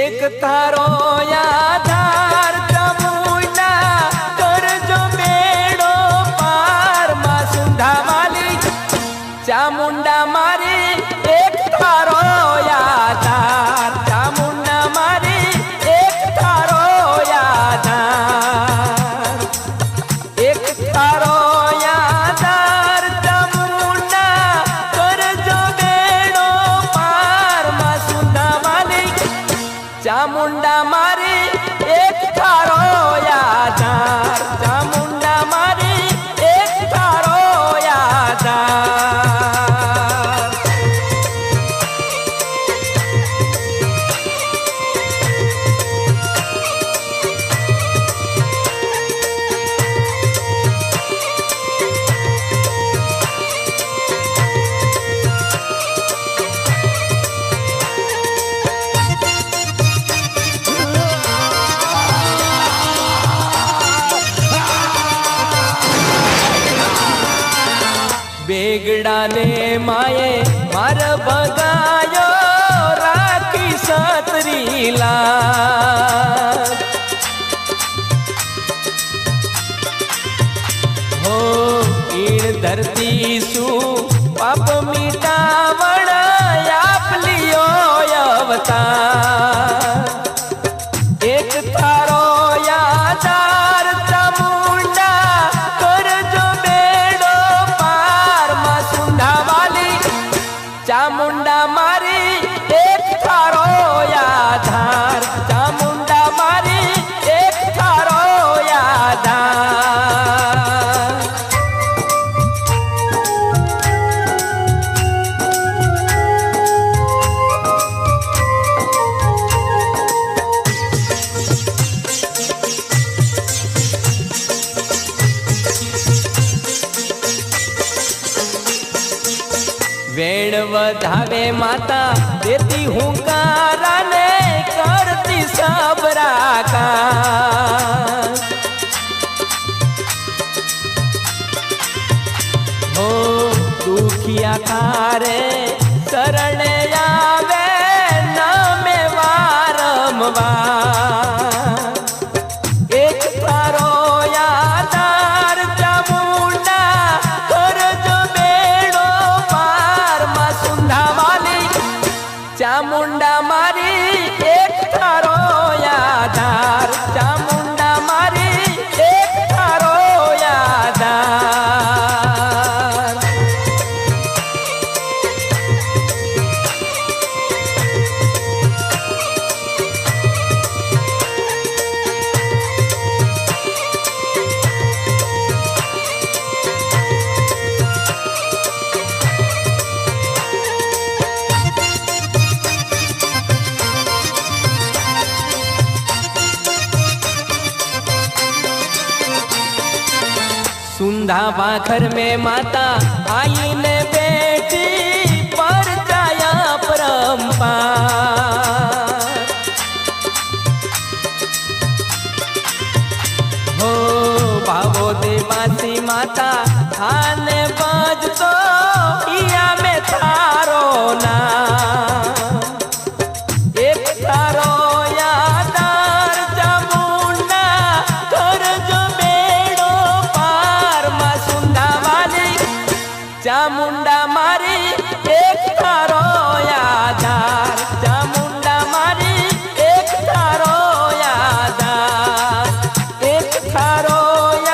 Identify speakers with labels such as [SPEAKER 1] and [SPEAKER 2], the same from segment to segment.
[SPEAKER 1] एक थारो आधार चामुंडा करजो बेड़ो पार मां सुंधा वाली चामुंडा मारी एक थारो आधार चामुंडा मारी एक थारो आधार एक थारो आधार चामुंडा करजो बेड़ो पार मां सुंधा वाली चामुंडा मारी एक थारो आधार चामुंडा मारी एक थारो आधार। बेगड़ा ने माये मार बगायो राखी सतरीला हो ईण धरती सु पाप मिटावण आप लियो अवतार एक थारो आधार चामुंडा करजो बेड़ो पार मां सुंधा वाली चामुंडा मारी एक थारो आधार चामुंडा मारी एक थारो आधार। वेण वधावे माता देती हुंकारा ने करती सबराका हो दुखिया थारे शरणे आवे नामे वारंवार एक थारो आधार चामुंडा करजो बेड़ो पार मां सुंधा वाली चामुंडा मारी एक थारो आधार चामुंडा मारी एक थारो आधार। सुंधा पाखर में माता आई ने बेटी पर जाया परंपार हो भावो देवासी माता थाने बजतो इया में थारो ना एक थारो आधार चामुंडा करजो बेड़ो पार मां सुंधा वाली चामुंडा मारी एक थारो आधार चामुंडा मारी एक थारो आधार एक थारो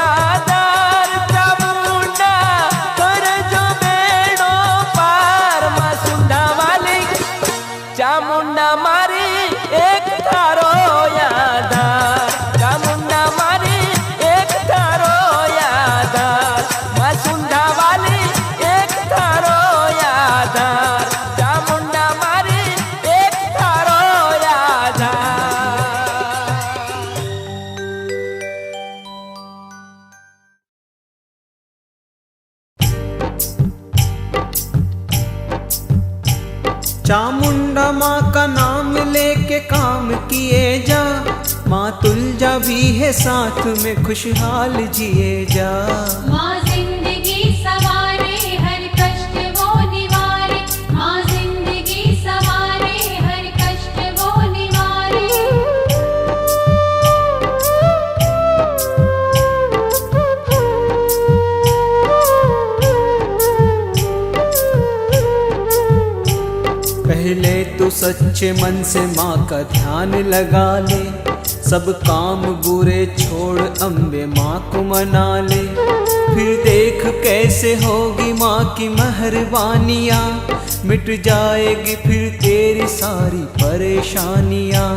[SPEAKER 1] आधार चामुंडा करजो बेड़ो पार मां सुंधा वाली चामुंडा मारी एक थारो आधार चामुंडा मारी एक थारो आधार मां सुंधा वाली एक थारो आधार चामुंडा मारी एक थारो आधार।
[SPEAKER 2] चामुंडा माँ का नाम लेके काम किए जा माँ तुलजा भी है साथ में खुशहाल जिए जा।
[SPEAKER 3] माँ जिंदगी सवारे हर कष्ट वो निवारे माँ जिंदगी सवारे हर कष्ट वो निवारे
[SPEAKER 2] तू सच्चे मन से माँ का ध्यान लगा ले, सब काम बुरे छोड़ अम्बे माँ को मना ले। फिर देख कैसे होगी माँ की मेहरबानियाँ, मिट जाएगी फिर तेरी सारी परेशानियाँ।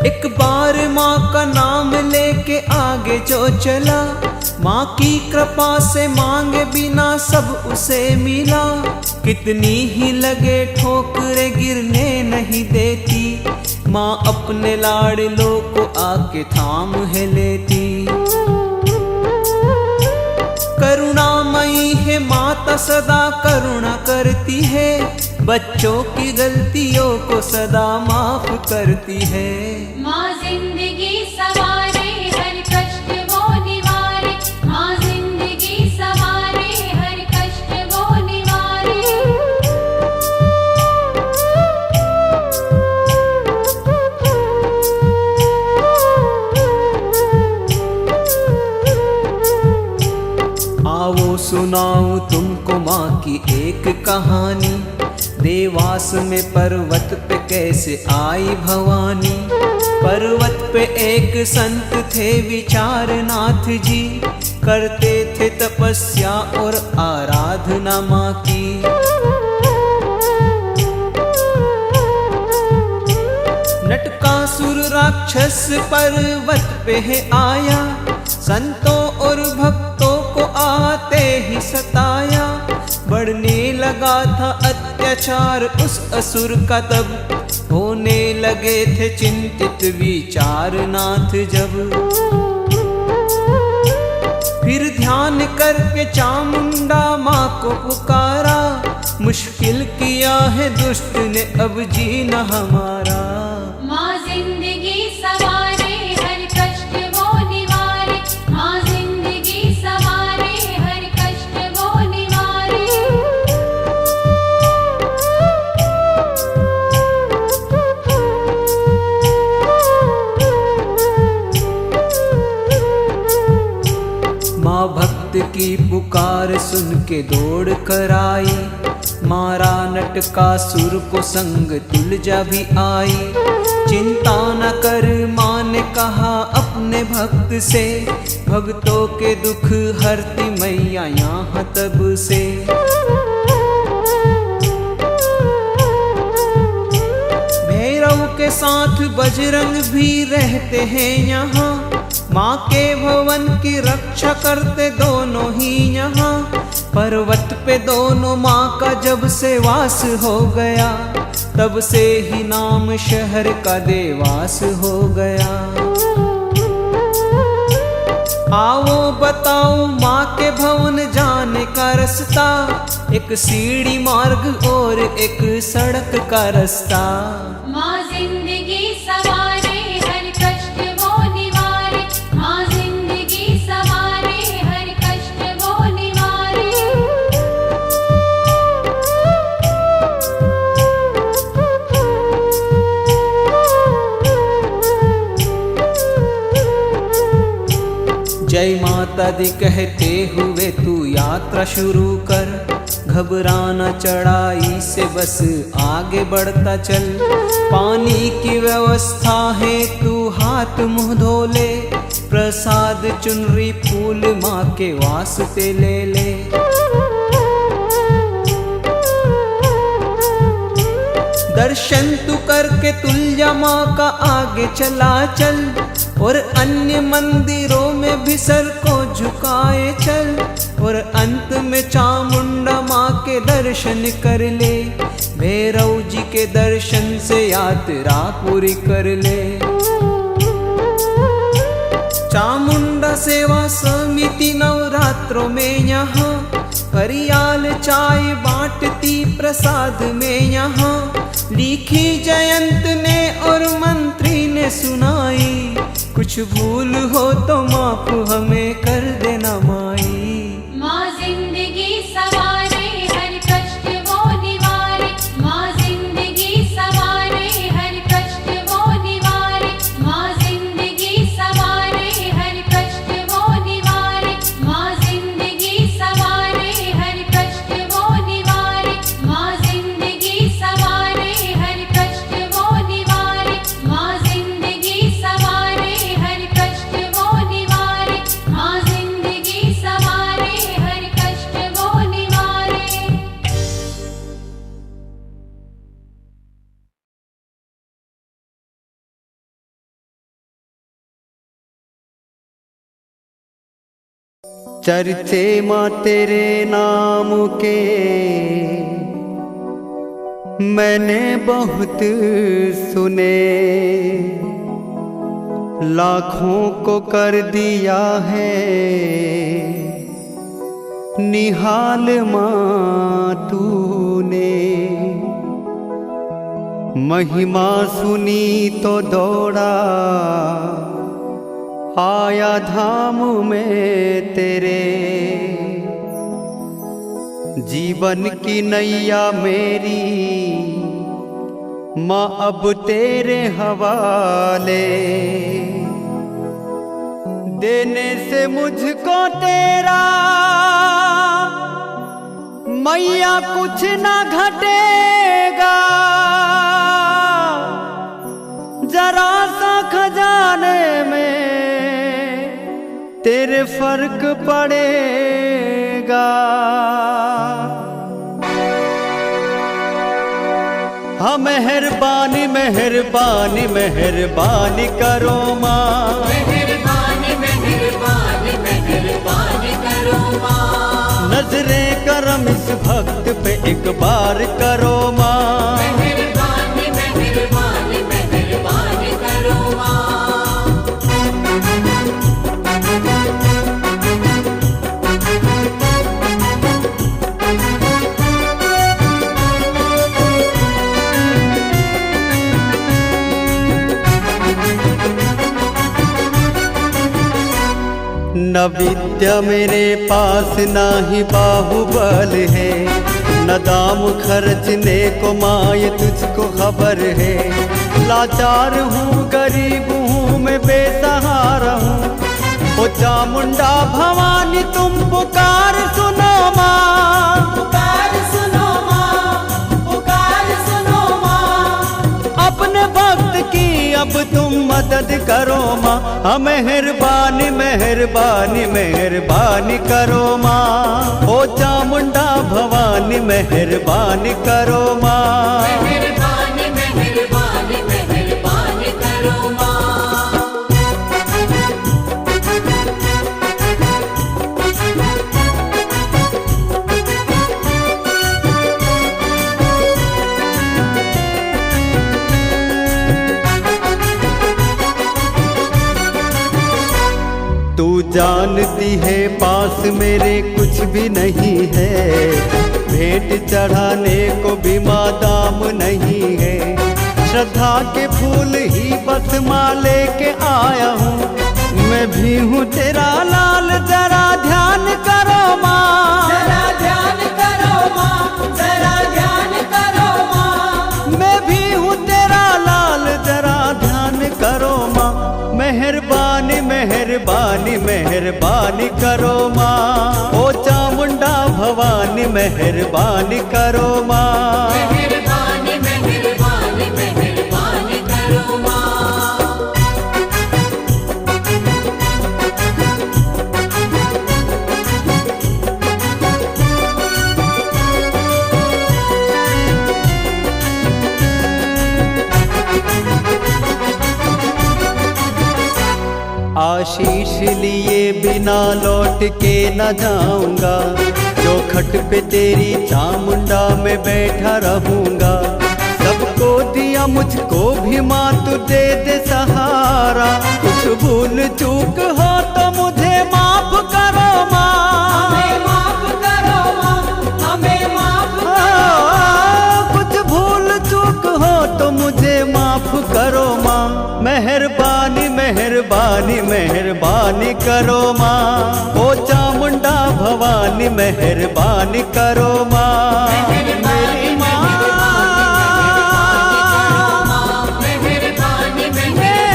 [SPEAKER 2] एक बार माँ का नाम लेके आगे जो चला, माँ की कृपा से मांगे बिना सब उसे मिला। कितनी ही लगे ठोकरे गिरने नहीं देती, माँ अपने लाडलों को आके थाम है लेती। करुणामयी है माता सदा करुणा करती है, बच्चों की गलतियों को सदा माफ करती है।
[SPEAKER 3] माँ जिंदगी सवारे हर कष्ट वो निवारे, माँ जिंदगी सवारे हर कष्ट वो निवारे।
[SPEAKER 2] आओ सुनाऊं तुमको माँ की एक कहानी, देवास में पर्वत पे कैसे आई भवानी। पर्वत पे एक संत थे विचारनाथ जी, करते थे तपस्या और आराधना माँ की। नटकासुर राक्षस पर्वत पे है आया, संतों और भक्तों को आते ही सताया। बढ़ने लगा था अत्याचार उस असुर का तब, होने लगे थे चिंतित विचारनाथ जब। फिर ध्यान करके चामुंडा माँ को पुकारा, मुश्किल किया है दुष्ट ने अब जीना हमारा।
[SPEAKER 3] माँ जिंदगी सवारे हर कष्ट वो निवारे, माँ जिंदगी सवारे हर कष्ट वो निवारे।
[SPEAKER 2] माँ भक्त की पुकार सुन के दौड़ कर आई, मारा नटकासुर को संग तुलजा भी आई। चिंता न कर माँ ने कहा अपने भक्त से, भक्तों के दुख हरती मैया यहाँ तब से। भैरव के साथ बजरंग भी रहते हैं यहाँ, माँ के भवन की रक्षा करते दोनों ही यहाँ। पर्वत पे दोनों माँ का जब से वास हो गया, तब से ही नाम शहर का देवास हो गया। आओ बताओ माँ के भवन जाने का रास्ता, एक सीढ़ी मार्ग और एक सड़क का रास्ता।
[SPEAKER 3] माँ जिंदगी सवारे हर कष्ट वो निवारे, माँ जिंदगी सवारे हर कष्ट वो निवारे।
[SPEAKER 2] जय माता दी कहते हुए तू यात्रा शुरू कर, घबराना चढ़ाई से बस आगे बढ़ता चल। पानी की व्यवस्था है तू हाथ मुंह धो ले, प्रसाद चुनरी फूल माँ के वास्ते ले ले। दर्शन तू करके तुल्जा माँ का आगे चला चल, और अन्य मंदिरों में भी सर को झुकाए चल। और अंत में चामुंडा माँ के दर्शन कर ले, भैरव जी के दर्शन से यात्रा पूरी कर ले। चामुंडा सेवा समिति नवरात्रों में यहाँ, हरियाल चाय बांटती प्रसाद में यहाँ। लिखी जयंत ने और मंत्री ने सुनाई, कुछ भूल हो तो माफ हमें कर देना माई।
[SPEAKER 3] माँ जिंदगी सवारे हर कष्ट वो निवारे, माँ जिंदगी सवारे हर कष्ट वो निवारे, माँ जिंदगी सवारे हर कष्ट वो निवारे, माँ जिंदगी सवारे हर कष्ट
[SPEAKER 4] चर्चे माँ तेरे नाम के मैंने बहुत सुने, लाखों को कर दिया है निहाल माँ तूने। महिमा सुनी तो दौड़ा आया धाम में तेरे, जीवन की नैया मेरी माँ अब तेरे हवाले। देने से मुझको तेरा मैया कुछ ना घटेगा, जरा सा खजाने में तेरे फर्क पड़ेगा। हाँ मेहरबानी मेहरबानी मेहरबानी करो माँ,
[SPEAKER 3] मेहरबानी मेहरबानी मेहरबानी करो माँ।
[SPEAKER 4] नजरे करम इस भक्त पे एक बार करो माँ।
[SPEAKER 3] मेहरबानी मेहरबानी मेहरबानी करो माँ।
[SPEAKER 4] न विद्या मेरे पास ना ही बाहुबल है, न दाम खर्चने को माय तुझको खबर है। लाचार हूँ गरीब हूँ मैं बेसहारा हूँ, ओ चामुंडा भवानी तुम पुकार सुनो माँ,
[SPEAKER 3] पुकार सुनो माँ, पुकार सुनो माँ।
[SPEAKER 4] अपने भक्त की अब तुम मदद करो माँ। हाँ मेहरबानी मेहरबानी मेहरबानी करो माँ, ओ चामुंडा भवानी मेहरबानी करो माँ।
[SPEAKER 3] मेहरबानी मेहरबानी मेहरबानी करो माँ।
[SPEAKER 4] तू जानती है पास मेरे कुछ भी नहीं है, भेंट चढ़ाने को भी माँ दाम नहीं है। श्रद्धा के फूल ही बस माँ लेके आया हूँ, मैं भी हूँ तेरा लाल जरा ध्यान करो माँ,
[SPEAKER 3] जरा ध्यान करो माँ, जरा ध्यान करो माँ।
[SPEAKER 4] मैं भी हूँ तेरा लाल जरा ध्यान करो माँ। मेहरबानी मेहरबानी मेहरबानी करो माँ, ओ चामुंडा भवानी मेहरबानी करो माँ।
[SPEAKER 3] मेहरबानी मेहरबानी मेहरबानी करो माँ।
[SPEAKER 4] आशीष लिए बिना लौट के न जाऊंगा, चौखट पे तेरी चामुंडा में बैठा रहूंगा। सबको दिया मुझको भी माँ तू दे दे सहारा, कुछ भूल चूक हो तो मुझे माफ करो माँ,
[SPEAKER 3] हमें माफ करो माँ, हमें माफ
[SPEAKER 4] कुछ भूल चूक हो तो मुझे माफ करो माँ। मेहरबानी मेहरबानी मेहरबानी करो माँ, ओ चामुंडा भवानी मेहरबानी करो माँ। मेरी माँ
[SPEAKER 3] मेहरबानी मेहरबानी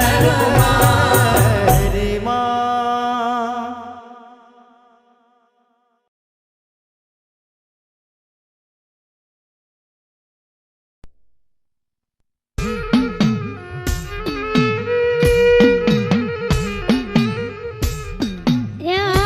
[SPEAKER 3] करो माँ।
[SPEAKER 4] मेरी माँ।
[SPEAKER 5] राम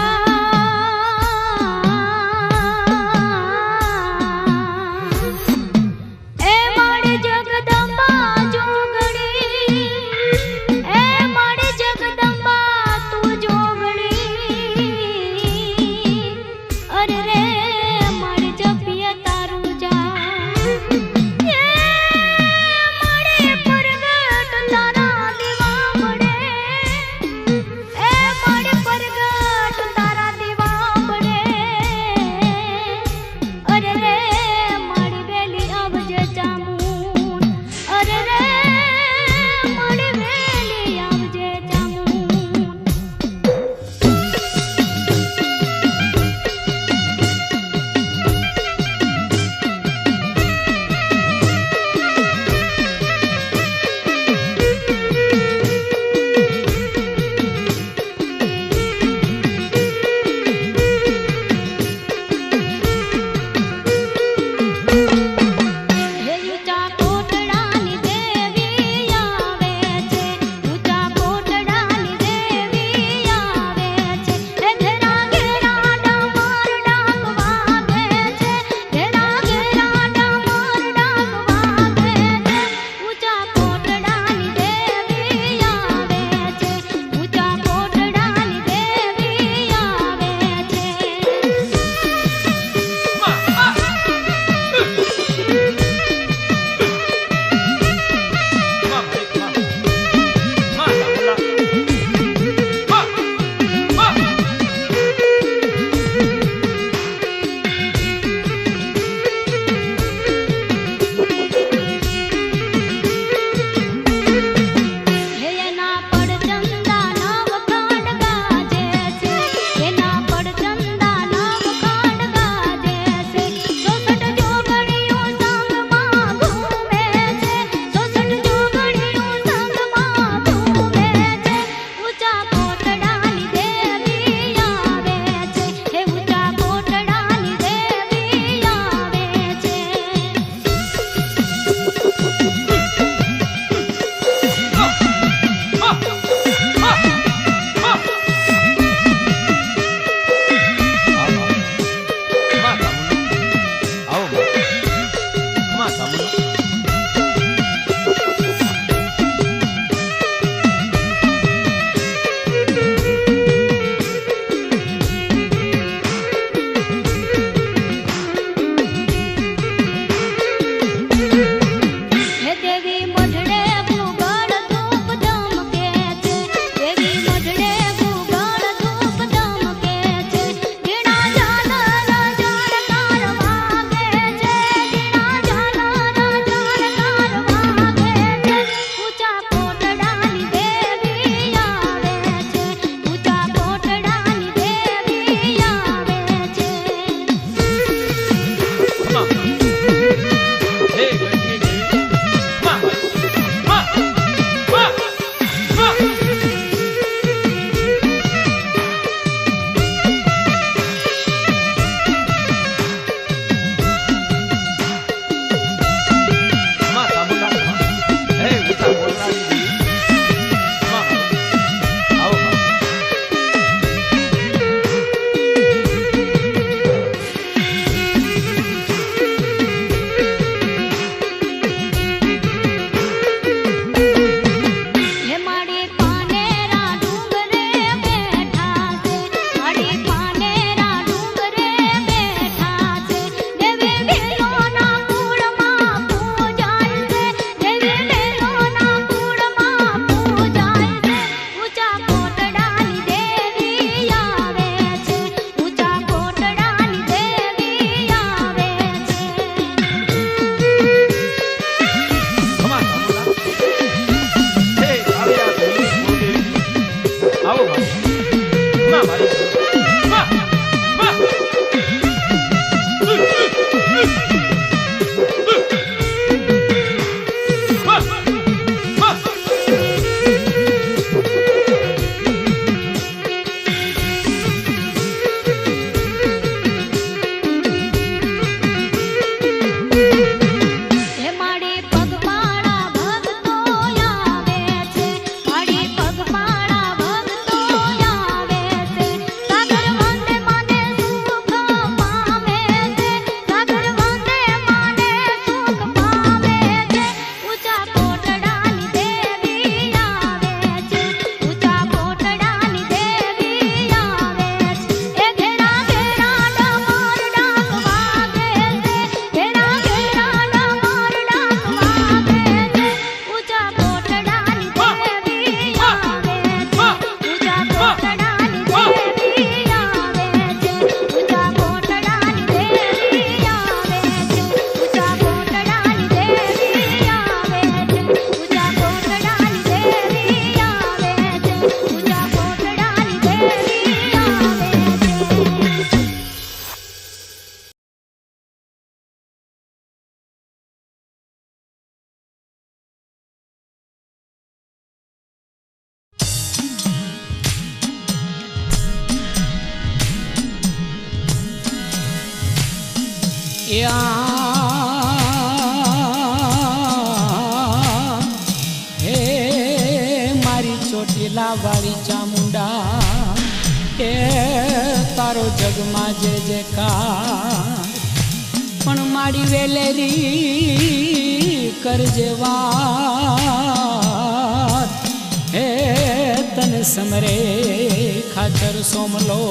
[SPEAKER 1] હે મારી ચોટીલા વાળી ચામુંડા એ તારો જગમાં જે જયકાર પણ મારી વેલેરી કરજે વાત હે તને સમરે ખાચર સોમલો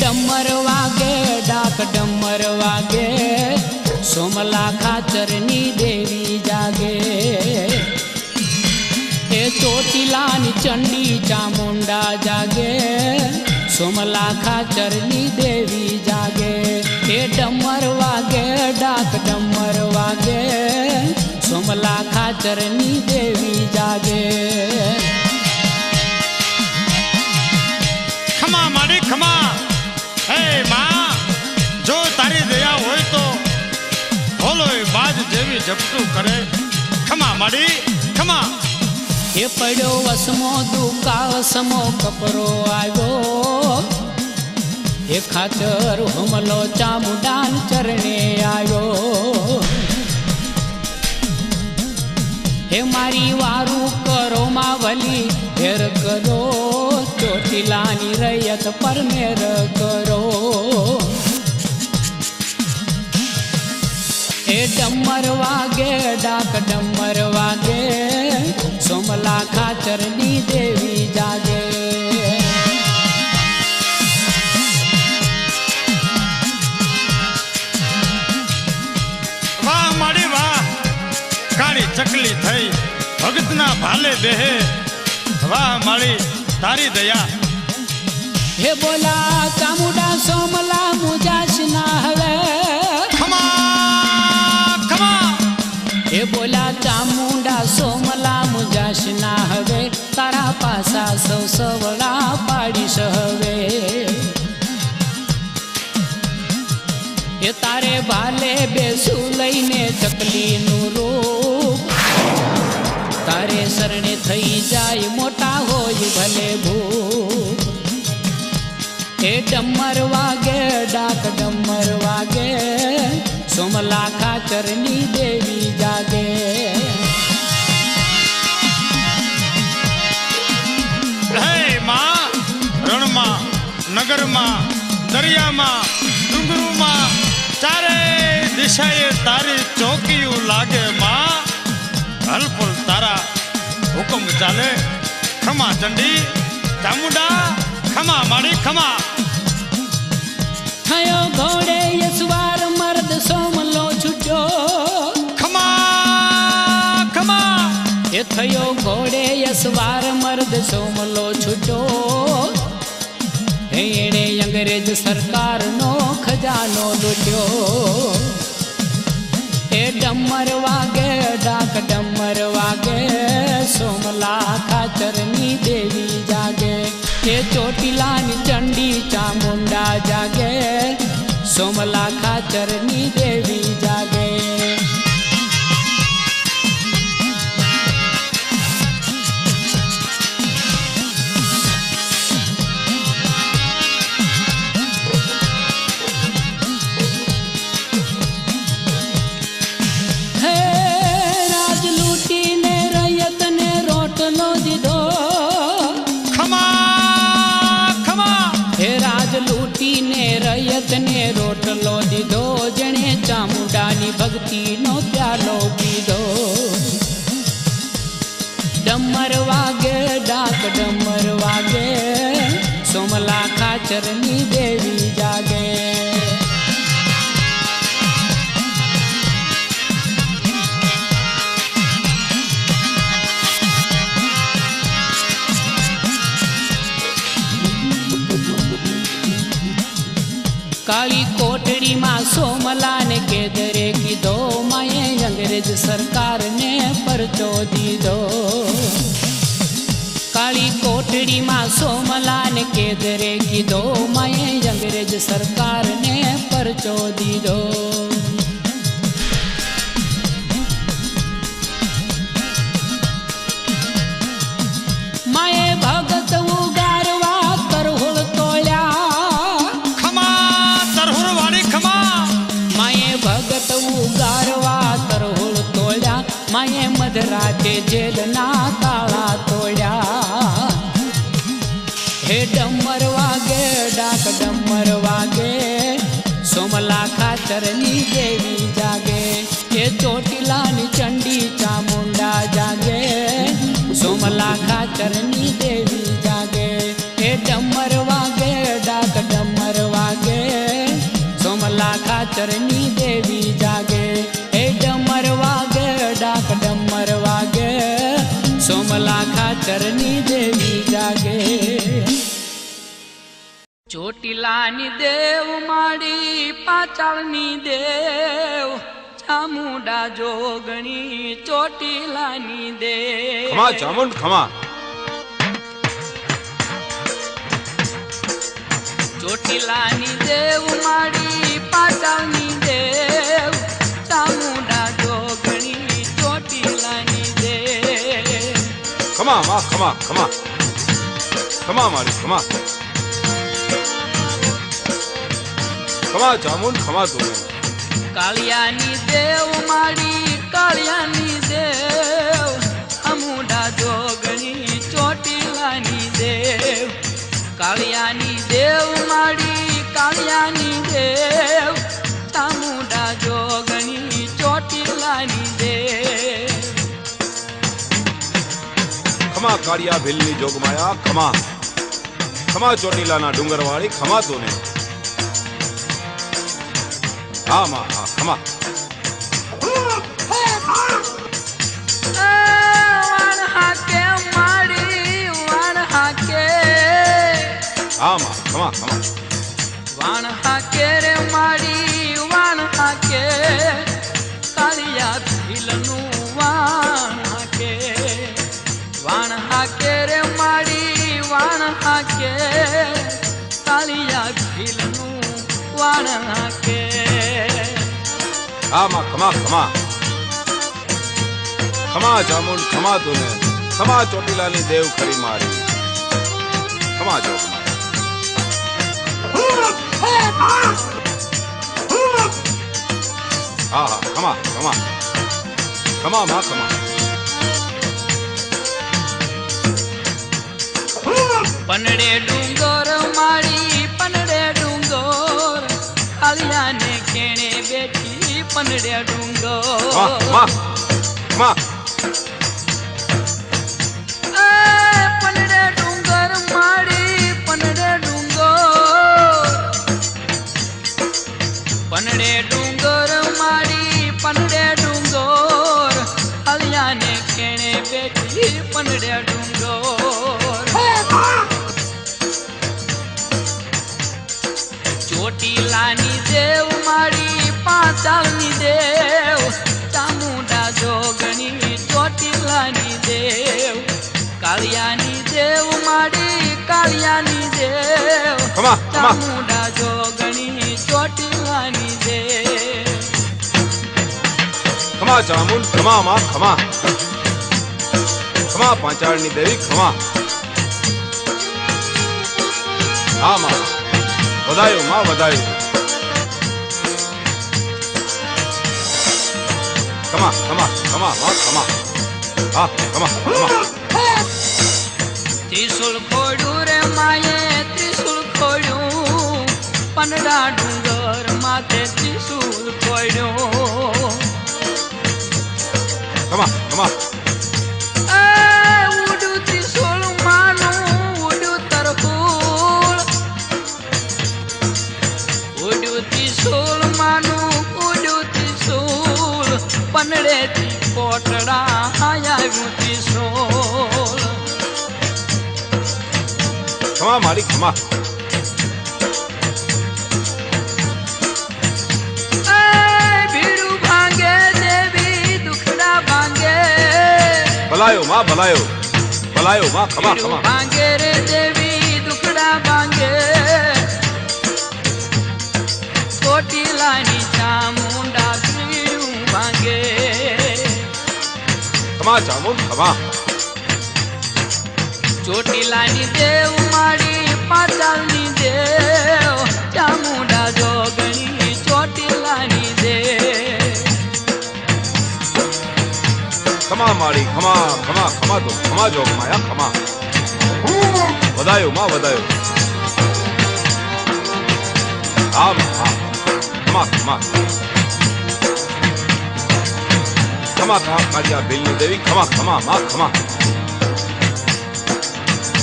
[SPEAKER 1] डमर वागे डाक डमर वागे सोमला खाचरनी देवी जागे ए चोटीलानी चंडी चामुंडा जागे सोमला खाचरनी देवी जागे ए डमर वागे डाक डमर वागे सोमला खाचरनी देवी जागे
[SPEAKER 5] खमा माड़ी खमा हे मां जो तारी दया होय तो बोलो बाज जेवी झपटू करे खमा माड़ी खमा
[SPEAKER 1] हे पड़ो वसमो दुका वसमो कपरो आयो हे खातर हमलो चामुंडान चरणे आयो हे मारी वारू करो मावली हेर करो चोटीलानी रैयत पर मेर करो ए डमर वागे डाक डमर वागे सोमला खाचरनी देवी जागे
[SPEAKER 5] वाह माड़ी वाह काली चकली थई भगतना भाले बेहे वाह माड़ी तारी दया
[SPEAKER 1] हे बोला चामुंडा सोमला मुजाश ना हवे
[SPEAKER 5] खमा खमा
[SPEAKER 1] हे बोला चामुंडा सोमला मुजाश ना हवे तारा पासा सौ सवड़ा पाड़ीश हवे हे तारे भाले बेसू लईने चकली नु रूप तारे शरणे थई जाय मोटा होय भले भूप हे डमर वागे डाक डमर वागे सोमला खाचरनी देवी जागे
[SPEAKER 5] हे मां रण मां नगर मां दरिया मां डुंगरू मां चारे दिशाए तारी चौकियों लागे मां हलपुल तारा हुक्म चाले खमा चंडी चामुंडा खमा माड़ी खमा
[SPEAKER 1] थयो घोड़े यसवार मर्द सोमलो छुट्यो
[SPEAKER 5] खमा खमा
[SPEAKER 1] ये थयो घोड़े यसवार मर्द सोमलो छुट्यो एड़े अंग्रेज सरकार नो खजानो लूट्यो ए डमर वागे डाक डमर वागे सोमला खाचरनी देवी जागे ए चोटीलानी चंडी चामुंडा जागे सोमला खाचरनी देवी जागे ने रोटलो दीधो जने चामुंडानी भक्ति नो प्यालो पीधो डमर वागे डाक डमर वागे सोमला खाचरनी देवी जागे काली कोठड़ी मां सोमला ने के दरे की दो माए अंग्रेज सरकार ने परचो दी दो કાળી કોટડીમાં સોમલાને કેદરે કીધો, માએ અંગ્રેજ સરકારને પરચો દીધો. માએ ભગત ઉગારવા તરહોળ તોડ્યા.
[SPEAKER 5] ખમા તરહુર વાળી ખમા.
[SPEAKER 1] માએ ભગત ઉગારવા તરહોળ તોડ્યા. માએ મધરાતે જેલના તાળા તોડ્યા. હે ડમર વાગે ડાક ડમર વાગે, સોમલા ખાચરની દેવી જાગે. એ ચોટીલાની ચંડી ચામુંડા જાગે, સોમલા ખાચરની દેવી જાગે. એ ડમર વાગે ડાક ડમર વાગે, સોમલા ખાચરની દેવી જાગે. એ ડમર વાગે ડાક ડમર વાગે, સોમલા ખાચરની દેવી જાગે. ચોટીલાની દેવ માડી પાચાળની દેવ, ચામુંડા જોગણી ચોટીલાની દેવ.
[SPEAKER 5] ખમા ચામુંડ ખમા.
[SPEAKER 1] ચોટીલાની દેવ માડી પાચાળની દેવ, ચામુંડા જોગણી ચોટીલાની દેવ.
[SPEAKER 5] ખમા માં ખમા ખમા. ખમા મારી ખમા. ખમા ચામુંડ ખમા તું.
[SPEAKER 1] કાળિયાની દેવ માડી કાળિયાની દેવ, ચામુંડા જોગણી ચોટીલાની દેવ. કાળિયાની દેવ માડી કાળિયાની દેવ, ચામુંડા જોગણી ચોટીલાની દેવ.
[SPEAKER 5] ખમા કાળિયા ભીલની જોગમાયા ખમા. ખમા ચોટીલાના ડુંગરવાળી ખમા તું. હા માં હા ખમા.
[SPEAKER 1] વાણ હાકે માડી વાણ હાકે,
[SPEAKER 5] હા માં ખમા ખમા.
[SPEAKER 1] વાણ હાકે રે માડી વાણ હાકે, કાળિયા ભીલનું વાણ હાકે. વાણ હાકે રે માડી વાણ હાકે, કાળિયા ભીલનું વાણ હાકે.
[SPEAKER 5] હા માં ખમા ખમા. ખમા ચામુંડ ખમા તું. ખમા ચોટીલાની દેવ ખરી મારી. ખમા જોગમાયા. હા હા ખમા ખમા. ખમા માં ખમા.
[SPEAKER 1] પનડે ડુંગર માડી પનડે ડુંગર, કાળિયાને કેણે બેઠી પનડે ડુંગર.
[SPEAKER 5] માં માં
[SPEAKER 1] પનડે ડુંગર માડી પનડે ડુંગર, પનડે ડુંગર માડી પનડે ડુંગર, કાળિયાને કેણે બેઠી પનડે ડુંગર. ચોટીલાની દેવ માડી પાચાળની દેવ, ચામુંડા જોગણી ચોટીલાની દેવ. કાળિયાની દેવ માડી કાળિયાની દેવ,
[SPEAKER 5] ખમા ખમા.
[SPEAKER 1] ચામુંડા જોગણી ચોટીલાની દેવ.
[SPEAKER 5] ખમા ચામુંડ ખમા માં ખમા. ખમા પાંચાળની દેવી ખમા. હા માં વધાયું માં વધાયું. ખમા ખમા ખમા માં ખમા. હા ખમા ખમા.
[SPEAKER 1] ત્રિશુલ ખોડ્યું રે માએ ત્રિશુલ ખોડ્યું, પનડા ડુંગર માથે ત્રિશુલ ખોડ્યું.
[SPEAKER 5] ખમા ખમા.
[SPEAKER 1] ઉડું ત્રિશુલ માનું ઉડું તરફૂલ, ઉડું ત્રિશુલ માનું ઉડું ત્રિશુલ, પનડેથી કોટડા આવ્યું ત્રિશુલ.
[SPEAKER 5] ખમા મારી ખમા.
[SPEAKER 1] ભીડું ભાંગે દેવી દુખડા ભાંગે,
[SPEAKER 5] ભલાયો માં ભલાયો.
[SPEAKER 6] ભલાયો માં ખમા ખમા
[SPEAKER 1] ભાંગે રે દેવી દુખડા ભાંગે ચોટીલાની ચામુંડા પીડું ભાંગે
[SPEAKER 6] ખમા ચામુંડ ખમા
[SPEAKER 1] ચોટીલાની દેવ મારી પાતાલની દેવ ચામુંડા જોગણી ચોટીલાની દેવ
[SPEAKER 6] ખમા મારી ખમા ખમા ખમા તો ખમા જોગ માયા ખમા વધાયો માં વધાયો હા માં ખમા ખમા ખમા ખમા કાલિયા બેલની દેવી ખમા ખમા માં ખમા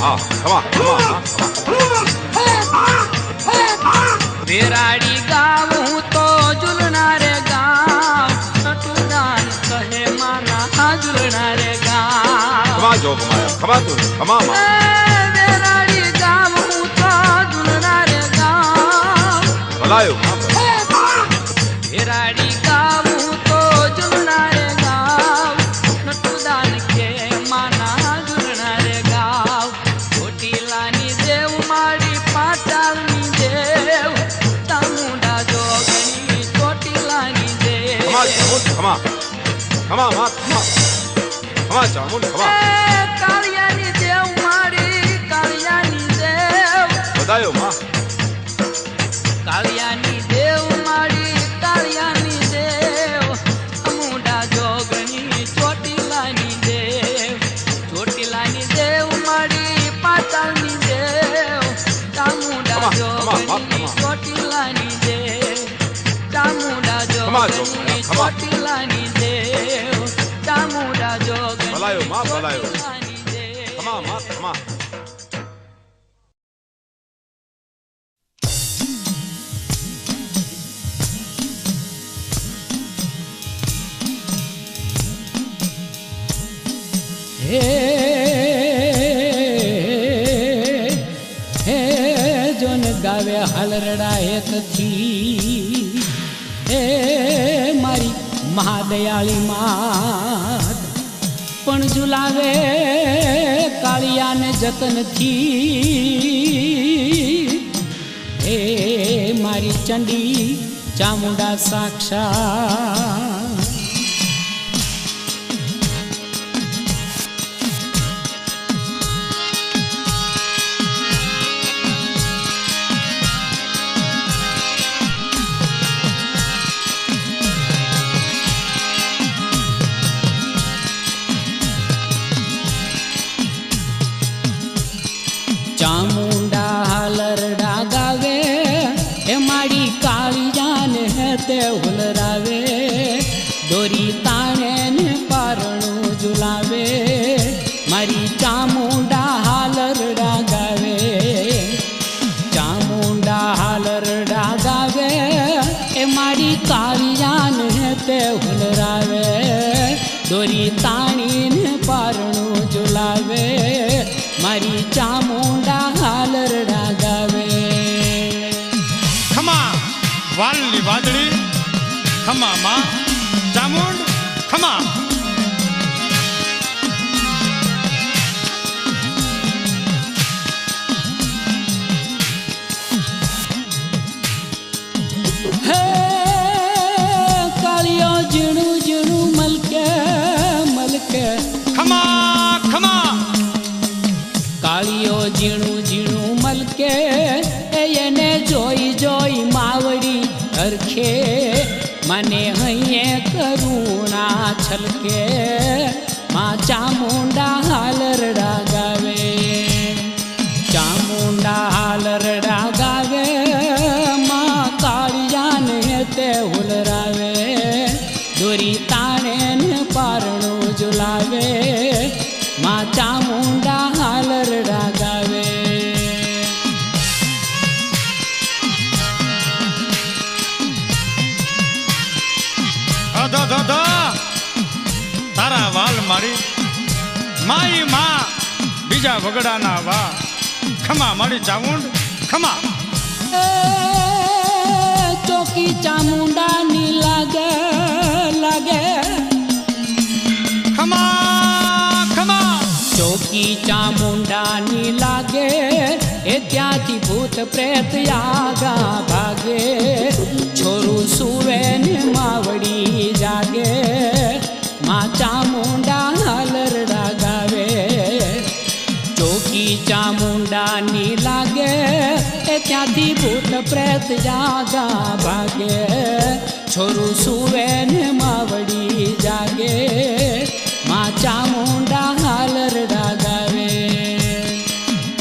[SPEAKER 6] હા ખમા ખમા
[SPEAKER 1] વેરાડી ગાવું તો ઝુલના રે ગાવ નટુદાન કહે માના ઝુલના રે ગાવ
[SPEAKER 6] ખમા જોગ માયા ખમા તું ખમા માં
[SPEAKER 1] વેરાડી ગાવું તો ઝુલના રે ગાવ
[SPEAKER 6] ભલાયો માં
[SPEAKER 1] વેરાડી ગાવું તો ઝુલના રે ગાવ નટુદાન કે માના ઝુલના રે ગાવ ચોટીલાની દેવ મારી પાટાલની દેવ ચામુંડા જોગણી ચોટીલાની દેવ
[SPEAKER 6] ખમા ચામુંડ ખમા ખમા માં ખમા ખમા ચામુંડ ખમા
[SPEAKER 1] કાળિયાની દેવ મારી કાળિયાની દેવ
[SPEAKER 6] વધાયો માં
[SPEAKER 1] કાળિયાની દેવ મારી કાળિયાની દેવ ચામુંડા જોગણી ચોટીલાની દેવ ચોટીલાની દેવ મારી પાતાલની દેવ ચામુંડા જોગણી ચોટીલાની દેવ ચામુંડા જોગણી ચોટીલાની દેવ ચામુંડા જોગણી
[SPEAKER 6] ભલાયો માં ભલાયો
[SPEAKER 1] ચોટીલાની દેવ
[SPEAKER 6] ખમા માં ખમા
[SPEAKER 1] હે હે જોન ગાવે હાલરડા હેતથી હે મારી મહાદયાળી માત પણ ઝુલાવે કાળિયાને જતનથી હે મારી ચંડી ચામુંડા સાક્ષાત ચામુંડા હાલરડા ગાવે એ મારી કાળિયાને તે હુલરાવે દોરી તાણે ને પારણું ઝુલાવે મારી ચામુંડા હાલરડા ગાવે ચામુંડા હાલરડા ગાવે એ મારી કાળિયાને તે હુલરાવે દોરી તાણીને પારણું ઝુલાવે મારી ચામુંડા હાલરડા ગાવે
[SPEAKER 5] ખમા વાલની વાદળી ખમા માં ચામુંડ ખમા
[SPEAKER 1] હે કાળિયો ઝીણું ઝીણું મલકે મલકે
[SPEAKER 5] ખમા ખમા
[SPEAKER 1] કાળિયો ઝીણું ઝીણું મલકે એને જોઈ જોઈ માવડી હરખે મને હૈયે કરુણા છલકે માં ચામુંડા હાલરડા ગાવે ચામુંડા હાલરડા ગાવે માં કાળિયાને તે હુલરાવે દોરી તાણે ને પારણું ઝુલાવે માં ચામુંડા હાલરડા ગાવે
[SPEAKER 5] તારા વાલ મારી માઈ માં બીજા વગડાના વા ખમા મારી ચામુંડ ખમા
[SPEAKER 1] ચોકી ચામુંડાની લાગે લાગે
[SPEAKER 5] ખમા ખમા
[SPEAKER 1] ચોકી ચોકી ચામુંડાની લાગે એ ત્યાંથી ભૂત પ્રેત આગા ભાગે છોરું સુવે ને માવડી જાગે માં ચામુંડા હાલરડા ગાવે ચોકી ચામુંડાની લાગે એ ત્યાંથી ભૂત પ્રેત જાગા ભાગે છોરું સુવે ને માવડી જાગે માં ચામુંડા હાલરડા ગાવે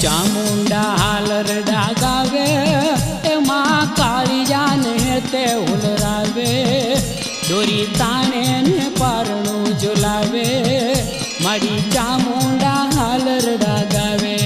[SPEAKER 1] ચામુંડા હાલરડા ગાવે એ માં કાળિયાને તે ઉલરાવે દોરી તાણે ને પારણું ઝુલાવે મારી ચામુંડા હાલરડા ગાવે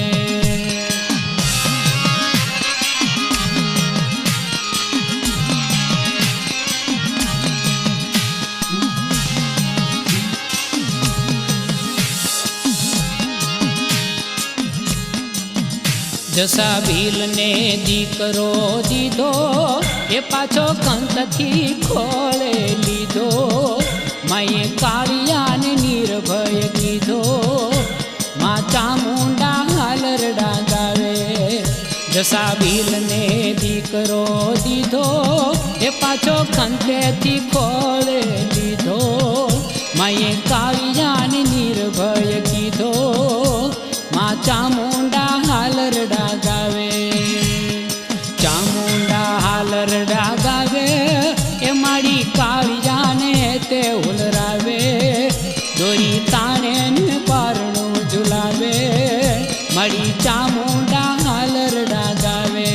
[SPEAKER 1] જસા ભીલને દીકરો દીધો એ પાછો કંતથી ખોળે લીધો માએ કાળિયાને નિર્ભય કીધો માં ચામુંડા હાલરડા ગાવે જસા ભીલને દીકરો દીધો એ પાછો કંતેથી ખોળે લીધો માએ કાળિયાને નિર્ભય કીધો માં ચામુંડા હાલરડા ગાવે ચામુંડા હાલરડા ગાવે એ મારી કાળિયાને તે ઉલરાવે દોરી તાણે ને પારણું ઝુલાવે મારી ચામુંડા હાલરડા ગાવે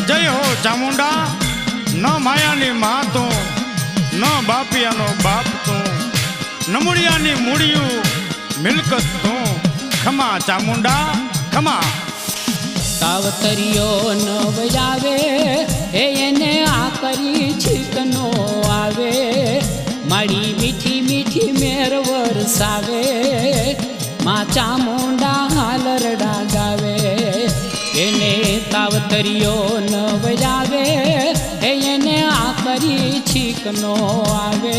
[SPEAKER 5] જય હો ચામુંડા ન માયાની માં તું ન બાપિયાનો બાપ તું નમુડિયાની મૂડિયું મિલકત તું ખમા ચામુંડા ખમા
[SPEAKER 1] સાવતરીઓ ન વજાવે એને આ કરી છીકનો આવે મારી મીઠી મીઠી મેર વરસાવે માં ચામુંડા હાલરડા ગાવે એને તાવતરીઓ ન વજાવે એને આ કરી છીકનો આવે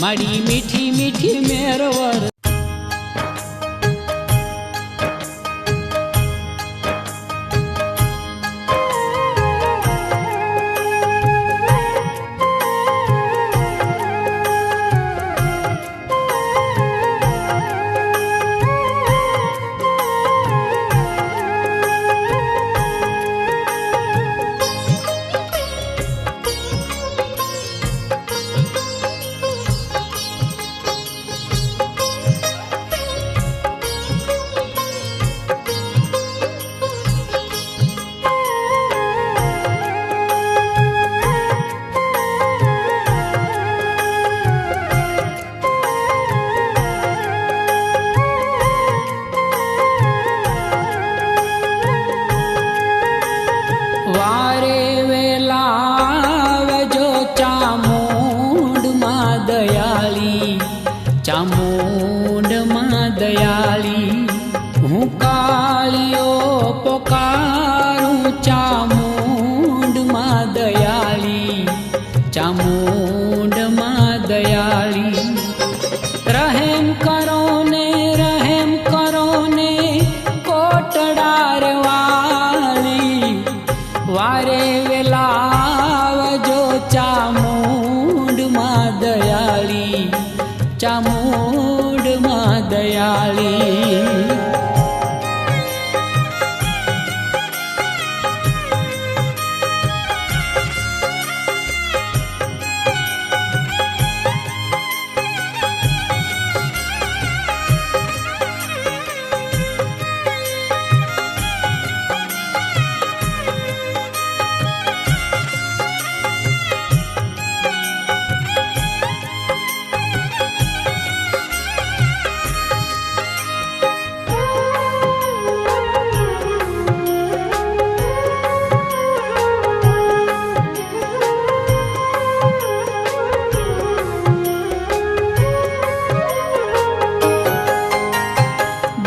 [SPEAKER 1] મારી મીઠી મીઠી મેર વર ચામુંડમાં દયાળી હું કાળિયો પોકારું ચામુંડમાં દયાળી ચામુંડમાં દયાળી રહેમ કરો ને કોટડાર વાળી વારે વેલાવજો ચામુંડમાં દયાળી ચામુંડમાં દયાળી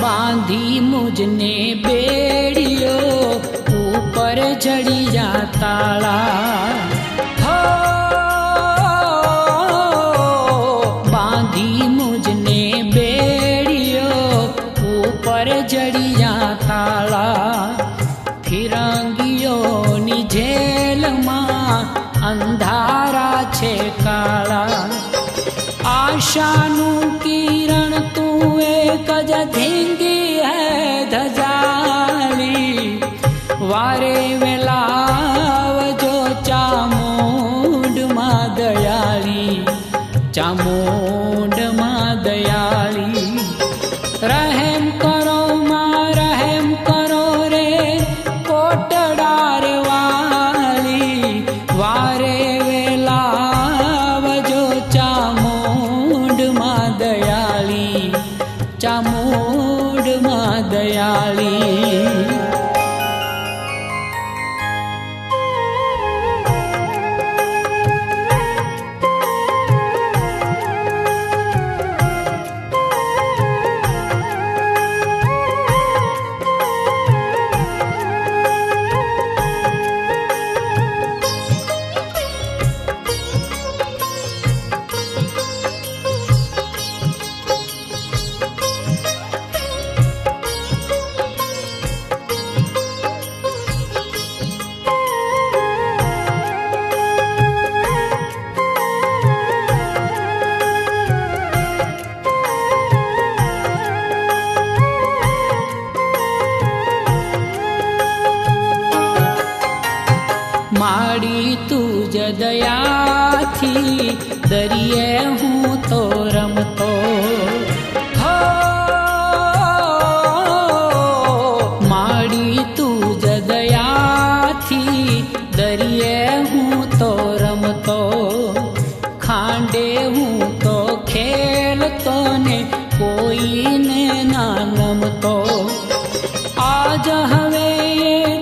[SPEAKER 1] बांधी मुझने बेड़ियो ऊपर જડિયા તાળા હો બાંધી મુજને બેડીઓ ઉપર જડિયા તાળા ફિરંગીઓની જેલમાં અંધારા છે કાળા આશાનું કિરણ તું એક જ ધીંગી હે ધજાલી વારે વેલાવજો ચામુંડમાં દયાળી ચામુંડમાં દયાળી રહેમ કરો માં રહેમ કરો રે કોટડાર વાલી વારે વેલાવજો ચામુંડમાં દયાળી ચામુંડમાં દયાળી માડી તુજ દયાથી દરિયે હું તો રમતો હો માડી તુજ દયાથી દરિયે હું તો રમતો ખાંડે હું તો ખેલતો ને કોઈને ના નમતો આજ હવે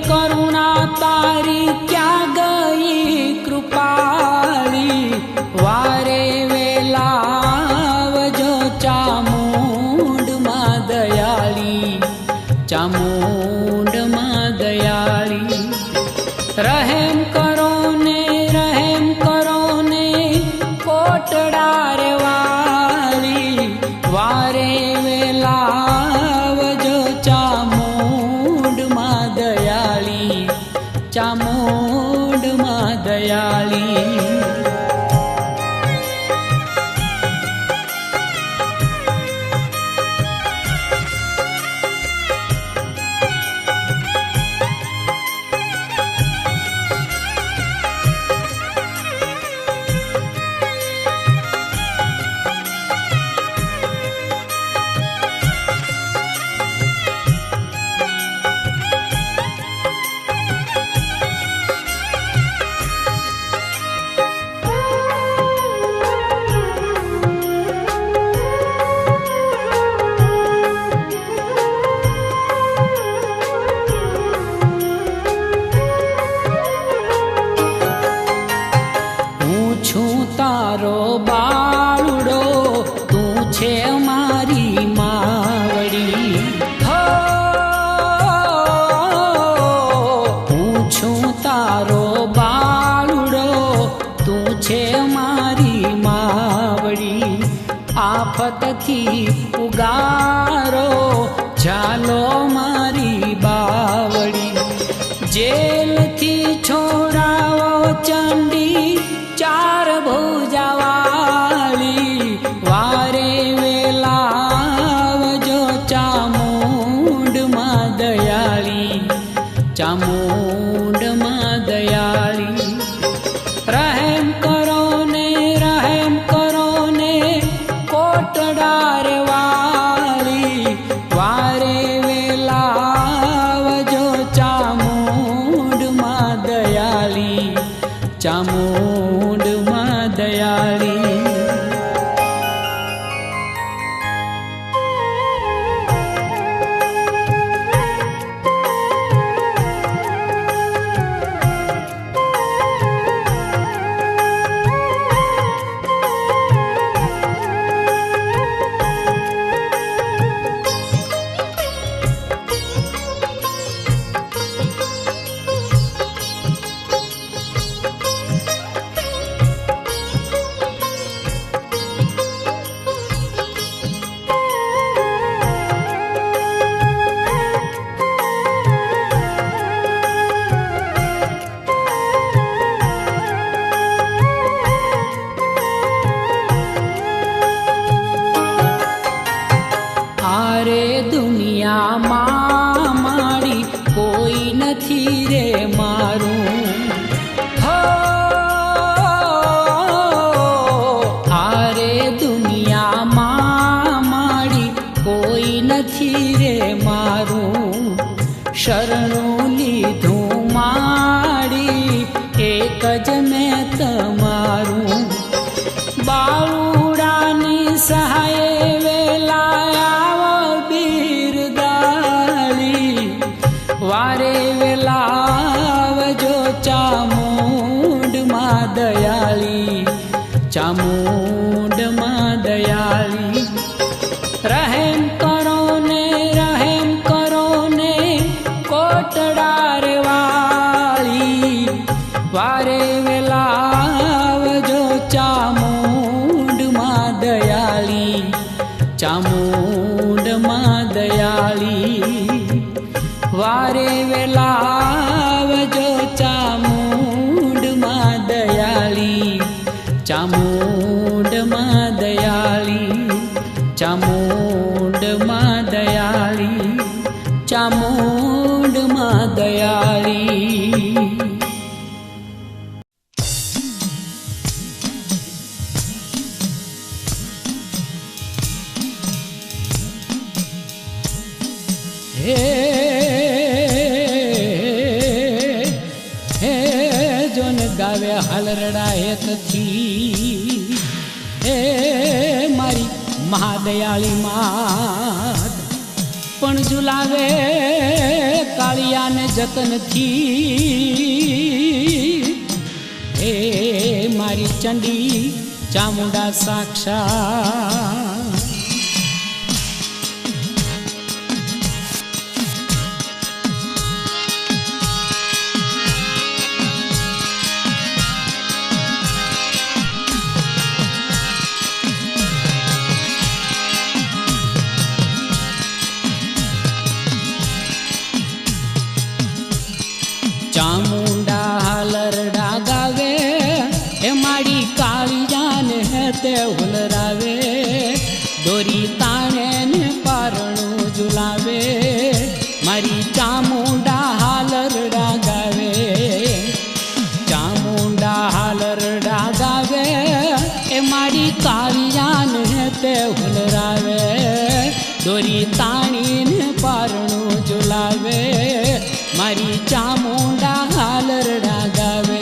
[SPEAKER 1] કરુણા તારી ક્યાં ગઈ કૃપાળી વારે વેલાવજો ચામુંડમાં દયાળી ચામુંડમાં દયાળી રહેમ કરો ને કોટડાર વાલી વારે વેલાવજો ચામુંડમાં દયાળી ચામુંડમાં દયાળી તારો બાળડો તું છે મારી માવડી હો હું છું તારો બાળડો તું છે મારી માવડી આફતથી ઉગારો ચાલો મારી બાવડી જેલથી છોડાવો ચંડી ચાર ભુજાવાળી વારે વેલાવજો ચામુંડમાં દયાળી ચામુંડમાં દયાળી રહેમ કરો ને કોટડાર વાળી વારે વેલાવજો ચામુંડમાં દયાળી ચામુંડમાં દયાળી આરે દુનિયામાં મારી કોઈ નથી રે મારું. હો આરે દુનિયામાં મારી કોઈ નથી રે મારું. શરણું લીધું માડી એક જ મેં તમારું. બાળુડાની સહાય વેલાયા બિરદાળી વારે વેલાવજો ચામુંડમાં દયાળી. ચામુંડમાં દયાળી રહેમ કરો ને કોટડાર વાળી વારે વેલાવજો ચામુંડમાં દયાળી. ચામુંડમાં દયાળી વારે વેલાવજો ચામુંડમાં દયાળી. ચામુંડમાં દયાળી. ચામુંડમાં દયાળી. ચામુંડમાં દયાળી. હે હે જોન ગાવે હાલરડા હેતથી. હે મારી મહાદયાળી માત પણ ઝુલાવે કાળિયાને જતનથી. હે મારી ચંડી ચામુંડા સાક્ષાત. ચામુંડા હાલરડા ગાવે એ મારી કાળિયાને તે હુલરાવે. દોરી તાણે ને પારણું ઝુલાવે મારી ચામુંડા હાલરડા ગાવે. ચામુંડા હાલરડા ગાવે એ મારી કાળિયાને તે હુલરાવે. દોરી તાણીને પારણું ઝુલાવે મારી ચામુંડા હાલરડા ગાવે.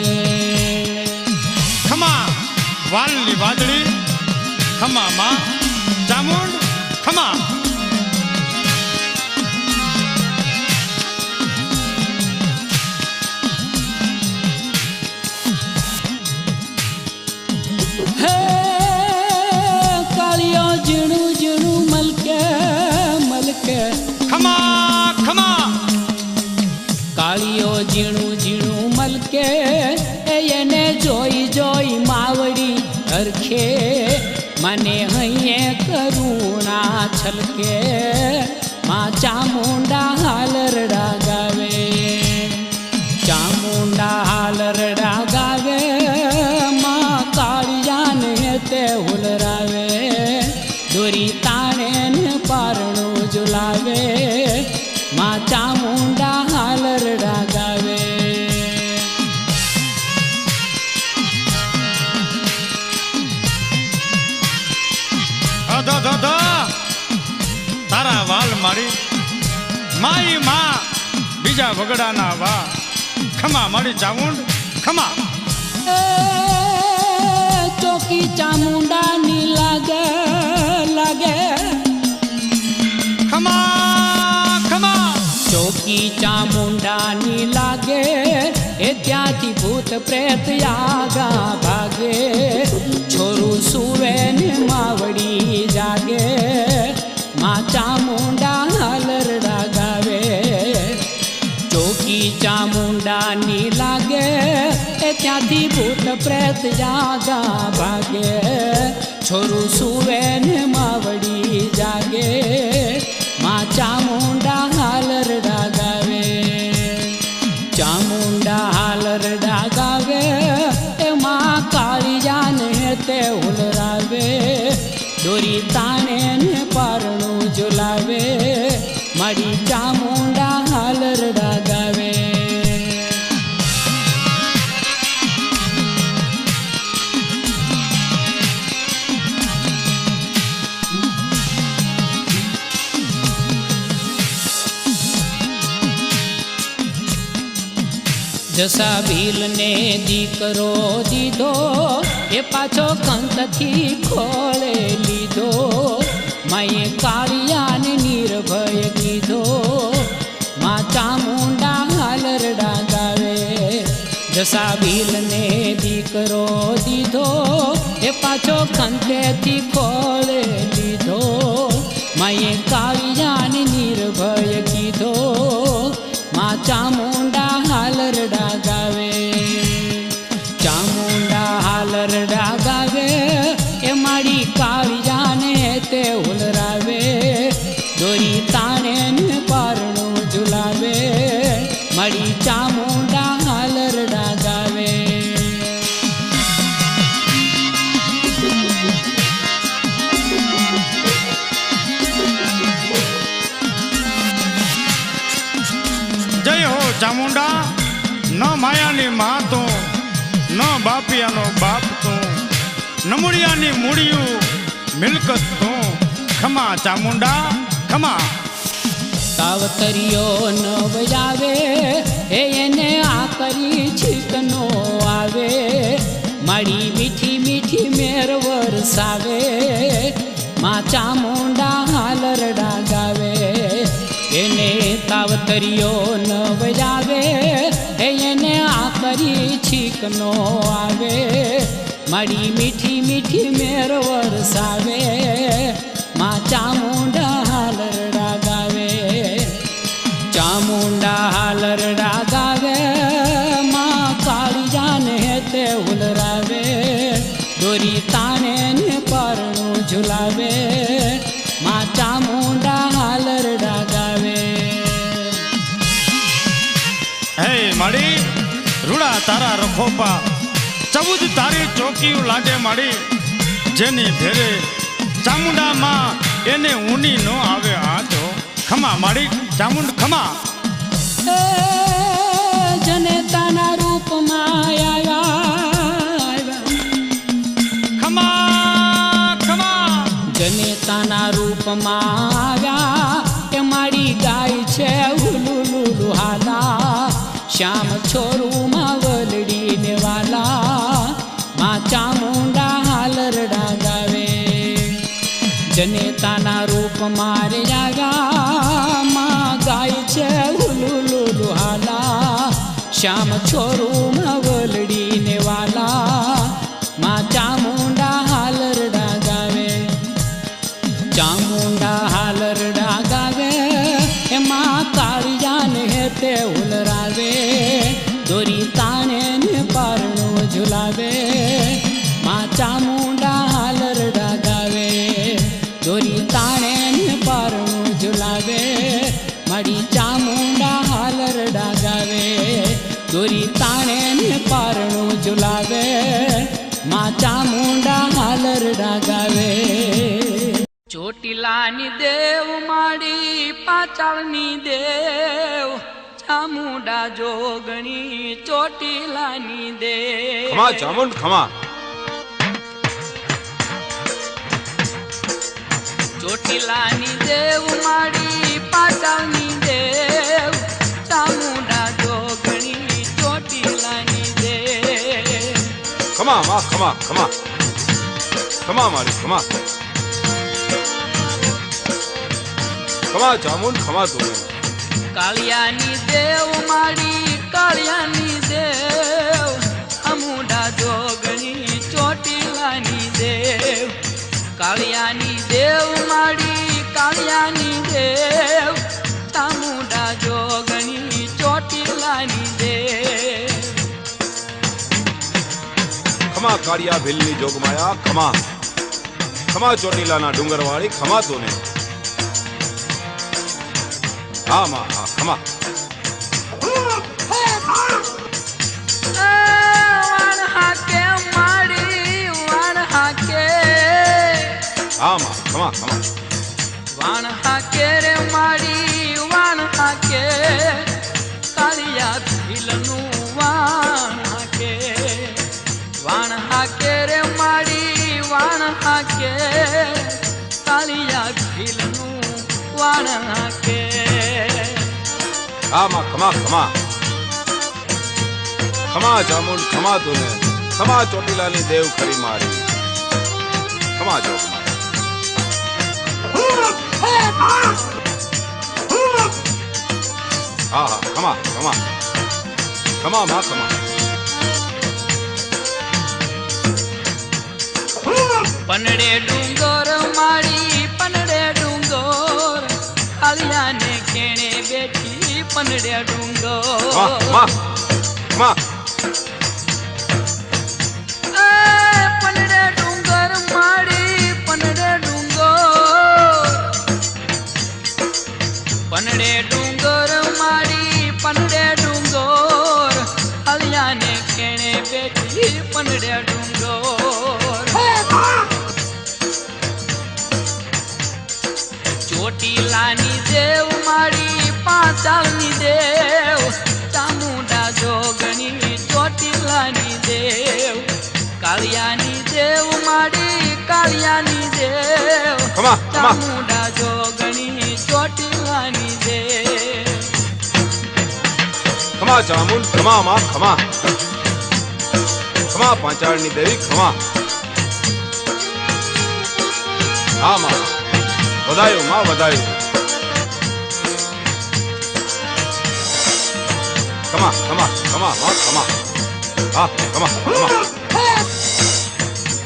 [SPEAKER 5] ખમા વાલની વાદળી ખમા માં ચામુંડ ખમા.
[SPEAKER 1] હે કાળિયો ઝીણું ઝીણું મલકે મલકે
[SPEAKER 5] ખમા ખમા.
[SPEAKER 1] કાળિયો ઝીણું ઝીણું મલકે એને જોઈ જોઈ માવડી હરખે. મને હૈયે કરુણા છલકે માં ચામુંડા હાલરડા ગાવે. ચામુંડા હાલરડા ગાવે માં કાળિયાને તે હુલરાવે. દોરી તાણે ને પારણું ઝુલાવે માં ચામુંડા હાલરડા ગાવે.
[SPEAKER 5] તારા વાલ મારી માઈ માં બીજા વગડાના વા. ખમા મારી ચામુંડ ખમા.
[SPEAKER 1] ચોકી ચામુંડાની લાગે લાગે
[SPEAKER 5] ખમા ખમા.
[SPEAKER 1] ચોકી ચામુંડાની લાગે એ ત્યાંથી ભૂત પ્રેત આગા ભાગે. છોરું સુવે ને માવડી જાગે માં ચામુંડા હાલરડા ગાવે. ચોકી ચામુંડાની લાગે એ ત્યાંથી ભૂત પ્રેત જાગા ભાગે. છોરું સુવે ને માવડી જાગે માં ચામુંડા હાલરડા ગાવે. ચામુંડા હાલરડા ગાવે એમાં કાળિયાને તે હુલરાવે. દોરી તાણે ને પારણું ઝુલાવે મારી ચામુંડા હાલરડા ગાવે. જસા ભીલને દીકરો દીધો એ પાછો કંતથી ખોળે લીધો. માએ કાળિયાને નિર્ભય કીધો માં ચામુંડા હાલરડા ગાવે. જસા ભીલને દીકરો દીધો એ પાછો કંતેથી ખોળે લીધો. માએ કાળિયાને નિર્ભય કીધો માં ચામુંડા હાલરડા ગાવે. ચામુંડા હાલરડા ગાવે એ મારી કાળિયાને તે ઉલરાવે. દોરી તાણે ને પારણું ઝુલાવે મારી ચામુંડા હાલરડા ગાવે.
[SPEAKER 5] જય હો ચામુંડા. ન માયાની માં તું, ન બાપિયાનો બાપ તું, નમુડિયાની મૂડિયું મિલકત તું. ખમા ચામુંડા ખમા.
[SPEAKER 1] સાવતરીઓ ન વજાવે એને આ કરી છીકનો આવે. મારી મીઠી મીઠી મેર વરસાવે માં ચામુંડા હાલરડા ગાવે. એને તાવતરીઓ ન વજાવે એને આ કરી છીકનો આવે. મારી મીઠી મીઠી મેર વરસાવે માં ચામુંડા હાલરડા ગાવે. ચામુંડા હાલરડા ગાવે માં કાળિયાને તે ઉલરાવે. દોરી તાણે ને પારણું ઝુલાવે માં ચામુંડા હાલરડા ગાવે.
[SPEAKER 5] હે માડી રૂડા તારા રખોપા, 14 તારી ચોકીયું લાગે માડી. જેની ભેરે ચામુંડા માં એને ઊની નો આવે આજો. ખમા માડી ચામુંડ ખમા.
[SPEAKER 1] જનેતાના રૂપમાં આવ્યા.
[SPEAKER 5] ખમા ખમા.
[SPEAKER 1] જનેતાના રૂપમાં આવ્યા એ મારી ગાય છે ઉલુલુલુ હાલા. શ્યામ છોરુમાં વલડીને વાલા માં ચામુંડા હાલરડા ગાવે. જનેતાના રૂપમાં રે આવ્યા માં ગાય છે ઉલુલુલુ હાલા. શ્યામ છોરુમાં વલડીને વાલા માં ચામુંડા હાલરડા ગાવે. ચામુંડા હાલરડા ગાવે એમાં કાળિયાને તે ઉલરાવે. દોરી તાણે ને પારણું ઝુલાવે માં ચામુંડા હાલરડા ગાવે. દોરી તાણે ને પારણું ઝુલાવે મારી ચામુંડા હાલરડા ગાવે. દોરી તાણે ને પારણું ઝુલાવે માં ચામુંડા હાલરડા ગાવે. ચોટીલાની દેવ માડી પાચાળની દેવ ચામુંડા જોગણી ચોટીલાની દેવ.
[SPEAKER 6] ખમા ચામુંડ ખમા.
[SPEAKER 1] ચોટીલાની દેવ માડી પાચાળની દેવ ચામુંડા જોગણી ચોટીલાની દેવ.
[SPEAKER 6] ખમા માં ખમા ખમા. ખમા મારી ખમા. ખમા ચામુંડ ખમા તું.
[SPEAKER 1] કાળિયાની દેવ માડી કાળિયાની દેવ ચામુંડા જોગણી ચોટીલાની દેવ. કાળિયાની દેવ માડી કાળિયાની દેવ ચામુંડા જોગણી ચોટીલાની દેવ.
[SPEAKER 6] ખમા કાળિયા ભીલની જોગમાયા ખમા. ખમા ચોટીલાના ડુંગરવાળી ખમા તું ને. હા માં હા ખમા.
[SPEAKER 1] વાણ હાકે માડી વાણ હાકે.
[SPEAKER 6] હા માં ખમા ખમા.
[SPEAKER 1] વાણ હાકે રે માડી
[SPEAKER 6] हाँ माँ खमा खमा खमा चामुंड खमा तूने खमा ચોટીલાની દેવ ખરી મારી ખમા જોગ હા હા ખમા ખમા ખમા માં ખમા
[SPEAKER 1] પનડે ડુંગર મારી પનડે ડુંગર કાલિયાને કેણે બેઠી પનડે ડુંગર
[SPEAKER 6] વાહ વાહ વાહ
[SPEAKER 1] પનડે ડુંગર મારી પનડે ડુંગર પનડે ડુંગર મારી પનડે ડુંગર કાલિયાને કેણે બેઠી પનડે ડુંગર ચોટીલાની દેવ મારી પાંચાલની દેવ ચામુંડા જોગણી ચોટીલાની દેવ કાળિયાની દેવ મારી કાળિયાની દેવ
[SPEAKER 6] ખમા ખમા
[SPEAKER 1] ચામુંડા જોગણી ચોટીલાની દેવ
[SPEAKER 6] ખમા ચામુંડ ખમા માં ખમા ખમા પાંચાળની દેવી ખમા હા માં વધાયો માં વધાયો ખમા ખમા ખમા માં ખમા હા ખમા ખમા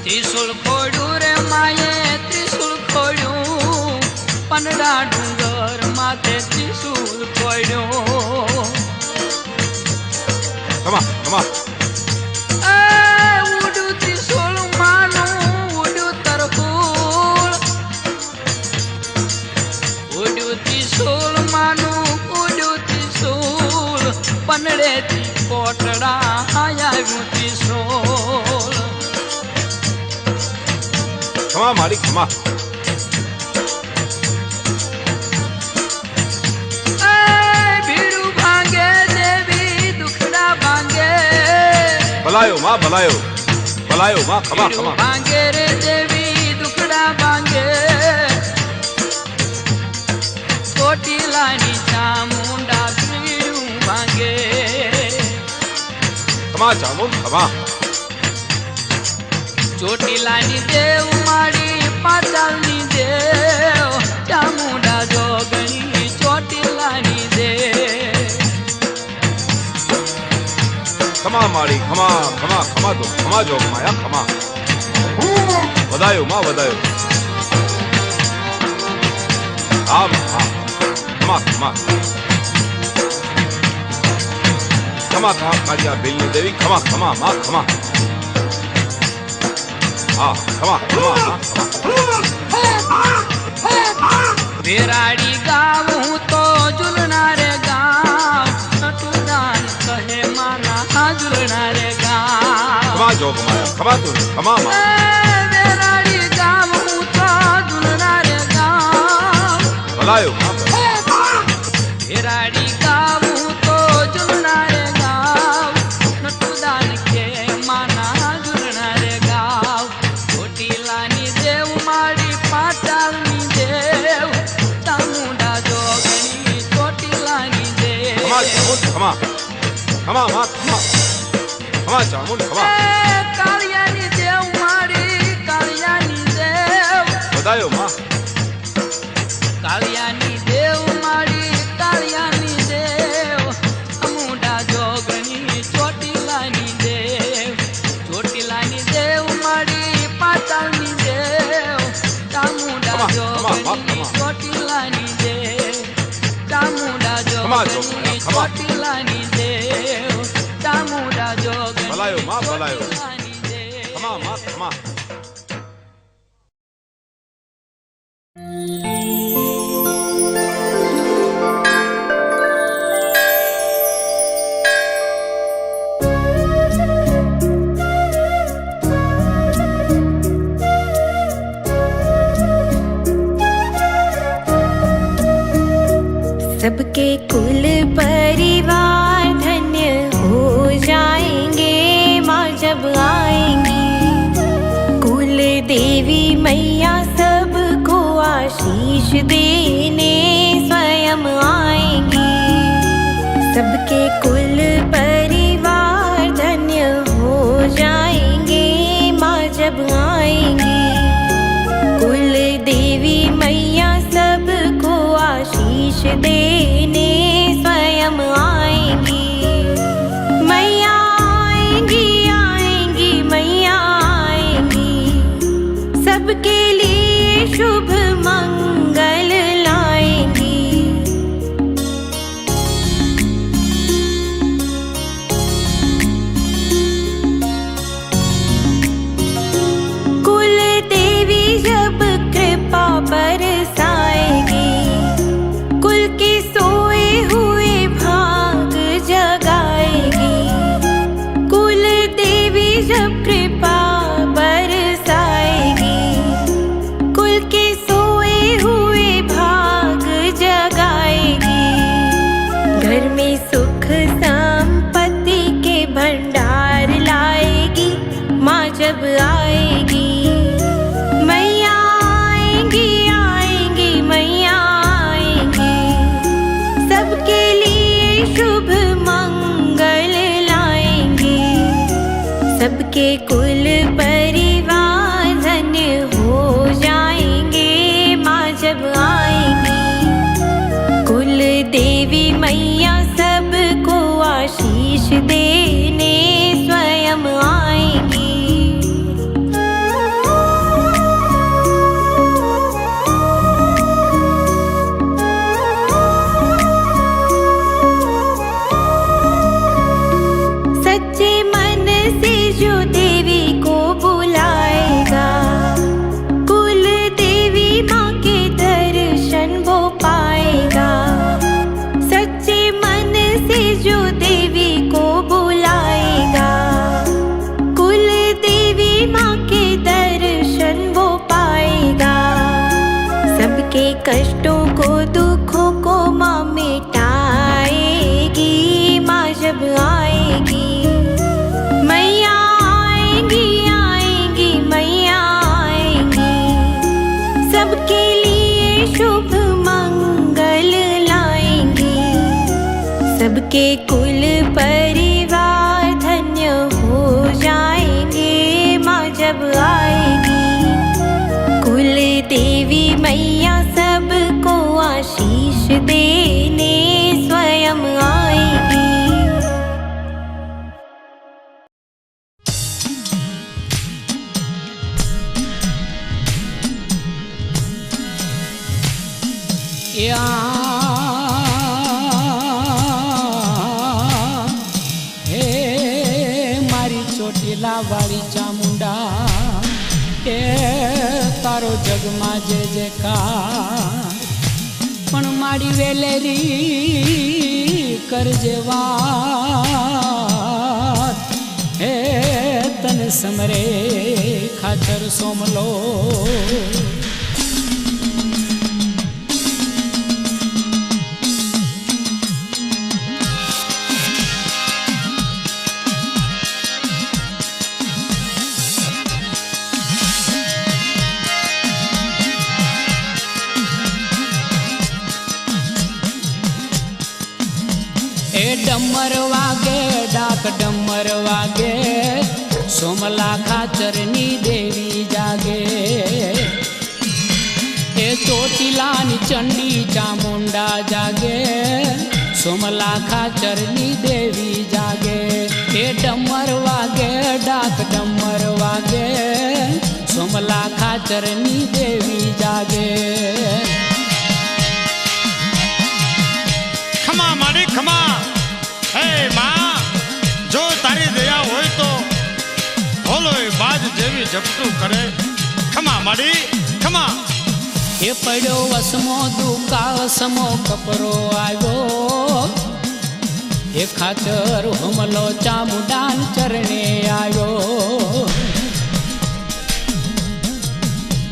[SPEAKER 1] ત્રિશુલ ખોડ્યું રે માયે ત્રિશુલ ખોડ્યું પનડા ડુંગર માથે ત્રિશુલ ખોડ્યું
[SPEAKER 6] ખમા ખમા
[SPEAKER 1] ઉડું ત્રિશુલ માનું ઉડું તરફૂલ ઉડું ત્રિશુલ માનું ઉડું ત્રિશુલ પનડેથી કોટડા આવ્યું ત્રિશુલ
[SPEAKER 6] ખમા મારી ખમા
[SPEAKER 1] ભીડું ભાંગે દેવી દુખડા ભાંગે
[SPEAKER 6] ભલાયો માં ભલાયો ભલાયો માં ખમા ખમા
[SPEAKER 1] ભાંગે રે દેવી દુખડા ભાંગે ચોટીલાની ચામુંડા ભીડું ભાંગે
[SPEAKER 6] ખમા ચામુંડ ખમા
[SPEAKER 1] ચોટીલાની દેવ મારી પાતાલની દેવ ચામુંડા જોગણી ચોટીલાની દેવ
[SPEAKER 6] ખમા મારી ખમા ખમા ખમા તો ખમા જોગ માયા ખમા વધાયો માં વધાયો હા હા ખમા ખમા ખમા ખમા કાળિયા ભીલની દેવી ખમા ખમા માં ખમા હા ખમા ખમા
[SPEAKER 1] વેરાડી ગાવ હું તો ઝુલના રે ગાવ તું દાન કહે માના ઝુલના રે ગાવ
[SPEAKER 6] ખમા જોગ માયા ખમા તું ખમા માં
[SPEAKER 1] વેરાડી ગાવ હું તો ઝુલના રે ગાવ
[SPEAKER 6] ભલાયો માં
[SPEAKER 1] વેરાડી ગાવ હું તો ઝુલના રે ગાવ તું દાન કે માના ઝુલના રે ગાવ ચોટીલાની દેવ મારી પાટાલની દેવ ચામુંડા જોગણી ચોટીલાની દેવ
[SPEAKER 6] ખમા ચામુંડ ખમા ખમા માં ખમા ખમા ચામુંડ ખમા
[SPEAKER 1] કાળિયાની દેવ મારી કાળિયાની દેવ
[SPEAKER 6] વધાયો માં
[SPEAKER 1] કાળિયાની દેવ મારી કાળિયાની દેવ ચામુંડા જોગણી ચોટીલાની દેવ ચોટીલાની દેવ મારી પાતાલની દેવ ચામુંડા જોગણી ચોટીલાની દેવ ચામુંડા જોગણી ચોટીલાની દેવ ચામુંડા જોગણી
[SPEAKER 6] ભલાયો માં ભલાયો
[SPEAKER 1] ચોટીલાની દેવ
[SPEAKER 6] ખમા માં ખમા
[SPEAKER 7] सबके कुल परिवार धन्य हो जाएंगे माँ जब आएंगी। कुल देवी मैया सबको आशीष देने स्वयं आएंगी। शुभ मंगल लाएंगी। कुल देवी जब कृपा बरसाएगी, कुल के सोए हुए भाग जगाएगी। कुल देवी जब कृपा बरसाएगी, कुल के सोए हुए भाग जगाएगी। घर में सुख संपत्ति के भंडार लाएगी माँ जब आएगी। मैया आएंगी आएंगी मैया आएंगी, सबके लिए शुभ मंगल लाएंगी। सबके कुल परिवार धन्य हो जाएंगे माँ जब आएंगी। कुल देवी मैया सबको आशीष देने स्वयं आएंगी। सच्चे मन से जो देवी को बुलाएगा, कुल देवी माँ के दर्शन वो पाएगा। सच्चे मन से जो देवी को बुलाएगा, कुल देवी माँ के दर्शन वो पाएगा। सबके कष्टों को दुखों को माँ मिटाएगी माँ जब आएगी। मैया आएंगी आएंगी मैया आएंगी, सबके लिए शुभ मंगल लाएंगी। सबके कुल परिवार धन्य हो जाएंगे माँ जब आएगी। कुल देवी मैया सबको आशीष देने स्वयं आएगी।
[SPEAKER 1] या हे मारी ચોટીલા વાળી ચામુંડા, એ તારો જગમાં જે જયકાર, પણ મારી વેલેરી કરજે વાત। હે તને સમરે ખાતર સોમલો, डमर वागे डाक डमर वागे, सोमला खाचरनी देवी जागे। ए ચોટીલાની ચંડી ચામુંડા જાગે, સોમલા ખાચરની દેવી જાગે। એ ડમર વાગે डाक डमर वागे, सोमला खाचरनी देवी जागे।
[SPEAKER 5] खमा माड़ी खमा, हे माँ जो तारी दया होय तो बोलो बाज जेवी झपटू करे। खमा माड़ी खमा।
[SPEAKER 1] એ પડ્યો વસમો દુકાળ સમો કપરો આવ્યો, એ ખાતર હુમલો ચામુંડાન ચરણે આવ્યો।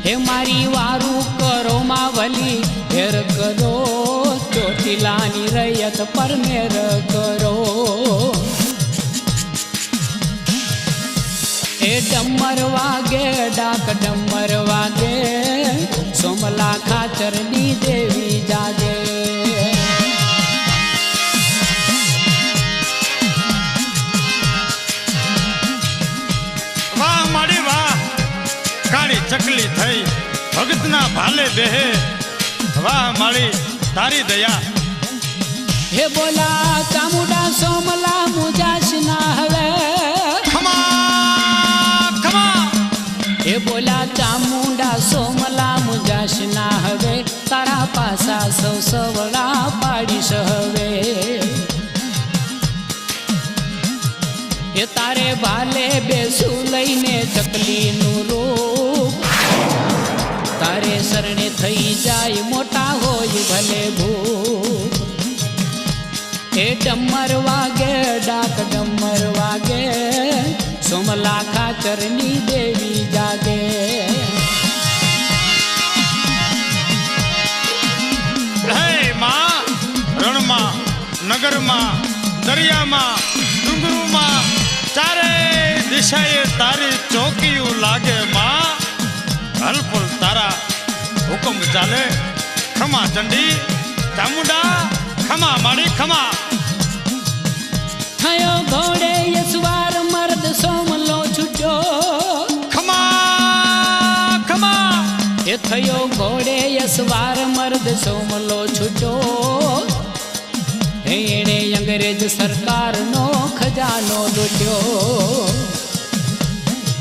[SPEAKER 1] હે મારી વારું કરો માવલી ફેર કરો, ચોટીલાની રૈયત પર મેર કરો। એ ડમર વાગે डाक डमर वागे, सोमला खाचरनी देवी जागे।
[SPEAKER 5] वाह माड़ी वाह, काली चकली थई भगतना भाले बेहे। वाह माड़ी तारी दया।
[SPEAKER 1] हे बोला चामुंडा सोमला मुजाश ना हवे।
[SPEAKER 5] खमा खमा।
[SPEAKER 1] हे बोला चामुंडा सोमला मुजा મુજાશના હવે તારા પાસા સૌ સવડા પાડીશ હવે એ તારે ભાલે બેસું લઈને ચકલીનું રૂપ તારે શરણે થઈ જાય મોટા હોય ભલે ભૂપ એ ડમર વાગે ડાક ડમર વાગે સોમલા ખાચરની દેવી જાગે
[SPEAKER 5] હે માં રણમાં નગરમાં દરિયામાં ડુંગરુમાં ચારે દિશાએ તારી ચોકીયું લાગે માં હલફુલ તારા હુકમ ચાલે ખમા ચંડી ચામુંડા ખમા માડી ખમા
[SPEAKER 1] થયો ઘોડે યસવાર મર્દ સોમલો છૂટ્યો
[SPEAKER 5] ખમા ખમા
[SPEAKER 1] એ થયો ઘોડે યસવાર મર્દ સોમલો છૂટ્યો એણે અંગ્રેજ સરકારનો ખજાનો લૂટ્યો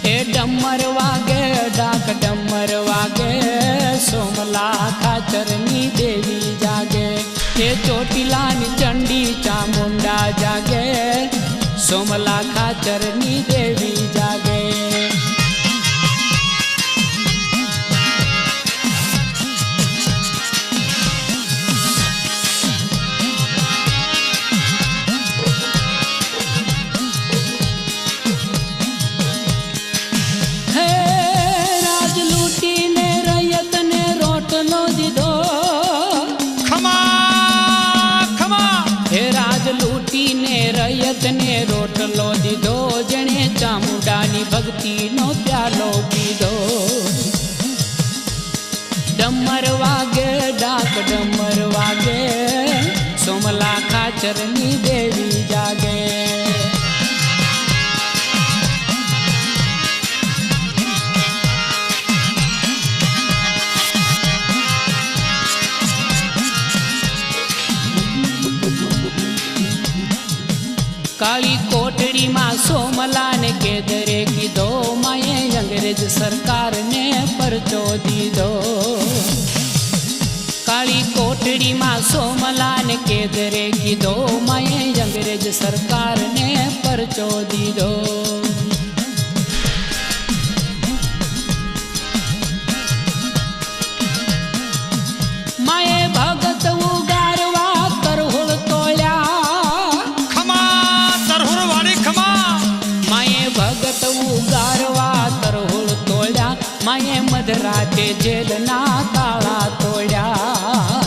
[SPEAKER 1] એ ડમર વાગે ડાક ડમર વાગે સોમલા ખાચરની દેવી જાગે એ ચોટીલાની ચંડી ચામુંડા જાગે સોમલા ખાચરની દેવી જાગે રયતને રોટલો દીધો જણે ચામુંડાની ભક્તિનો પ્યાલો પીધો ડમર વાગે ડાક ડમર વાગે સોમલા ખાચરની દેવી જાગે કાળી કોટડીમાં સોમલાને કેદરે કીધો માએ અંગ્રેજ સરકારને પરચો દીધો કાળી કોટડીમાં સોમલાને કેદરે કીધો માએ અંગ્રેજ સરકારને પરચો દીધો માએ ભગત ઉગારવા તરહોળ તોડ્યા ભગત ઉગારવા તરહોળ તોડ્યા માએ મધરાતે જેલના તાળા તોડ્યા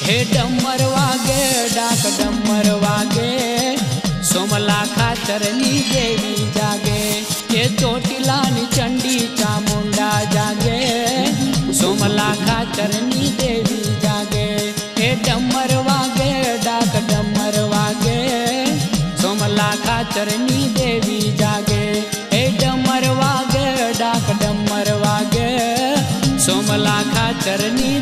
[SPEAKER 1] હે ડમર વાગે ડાક ડમર વાગે સોમલા ખાચરની દેવી જાગે એ ચોટીલાની ચંડી ચામુંડા જાગે સોમલા ખાચરની દેવી જાગે એ ડમર વાગે ડાક ડમર વાગે સોમલા ખાચરની દેવી જાગે એ ડમર વાગે ડાક ડમર વાગે સોમલા ખાચરની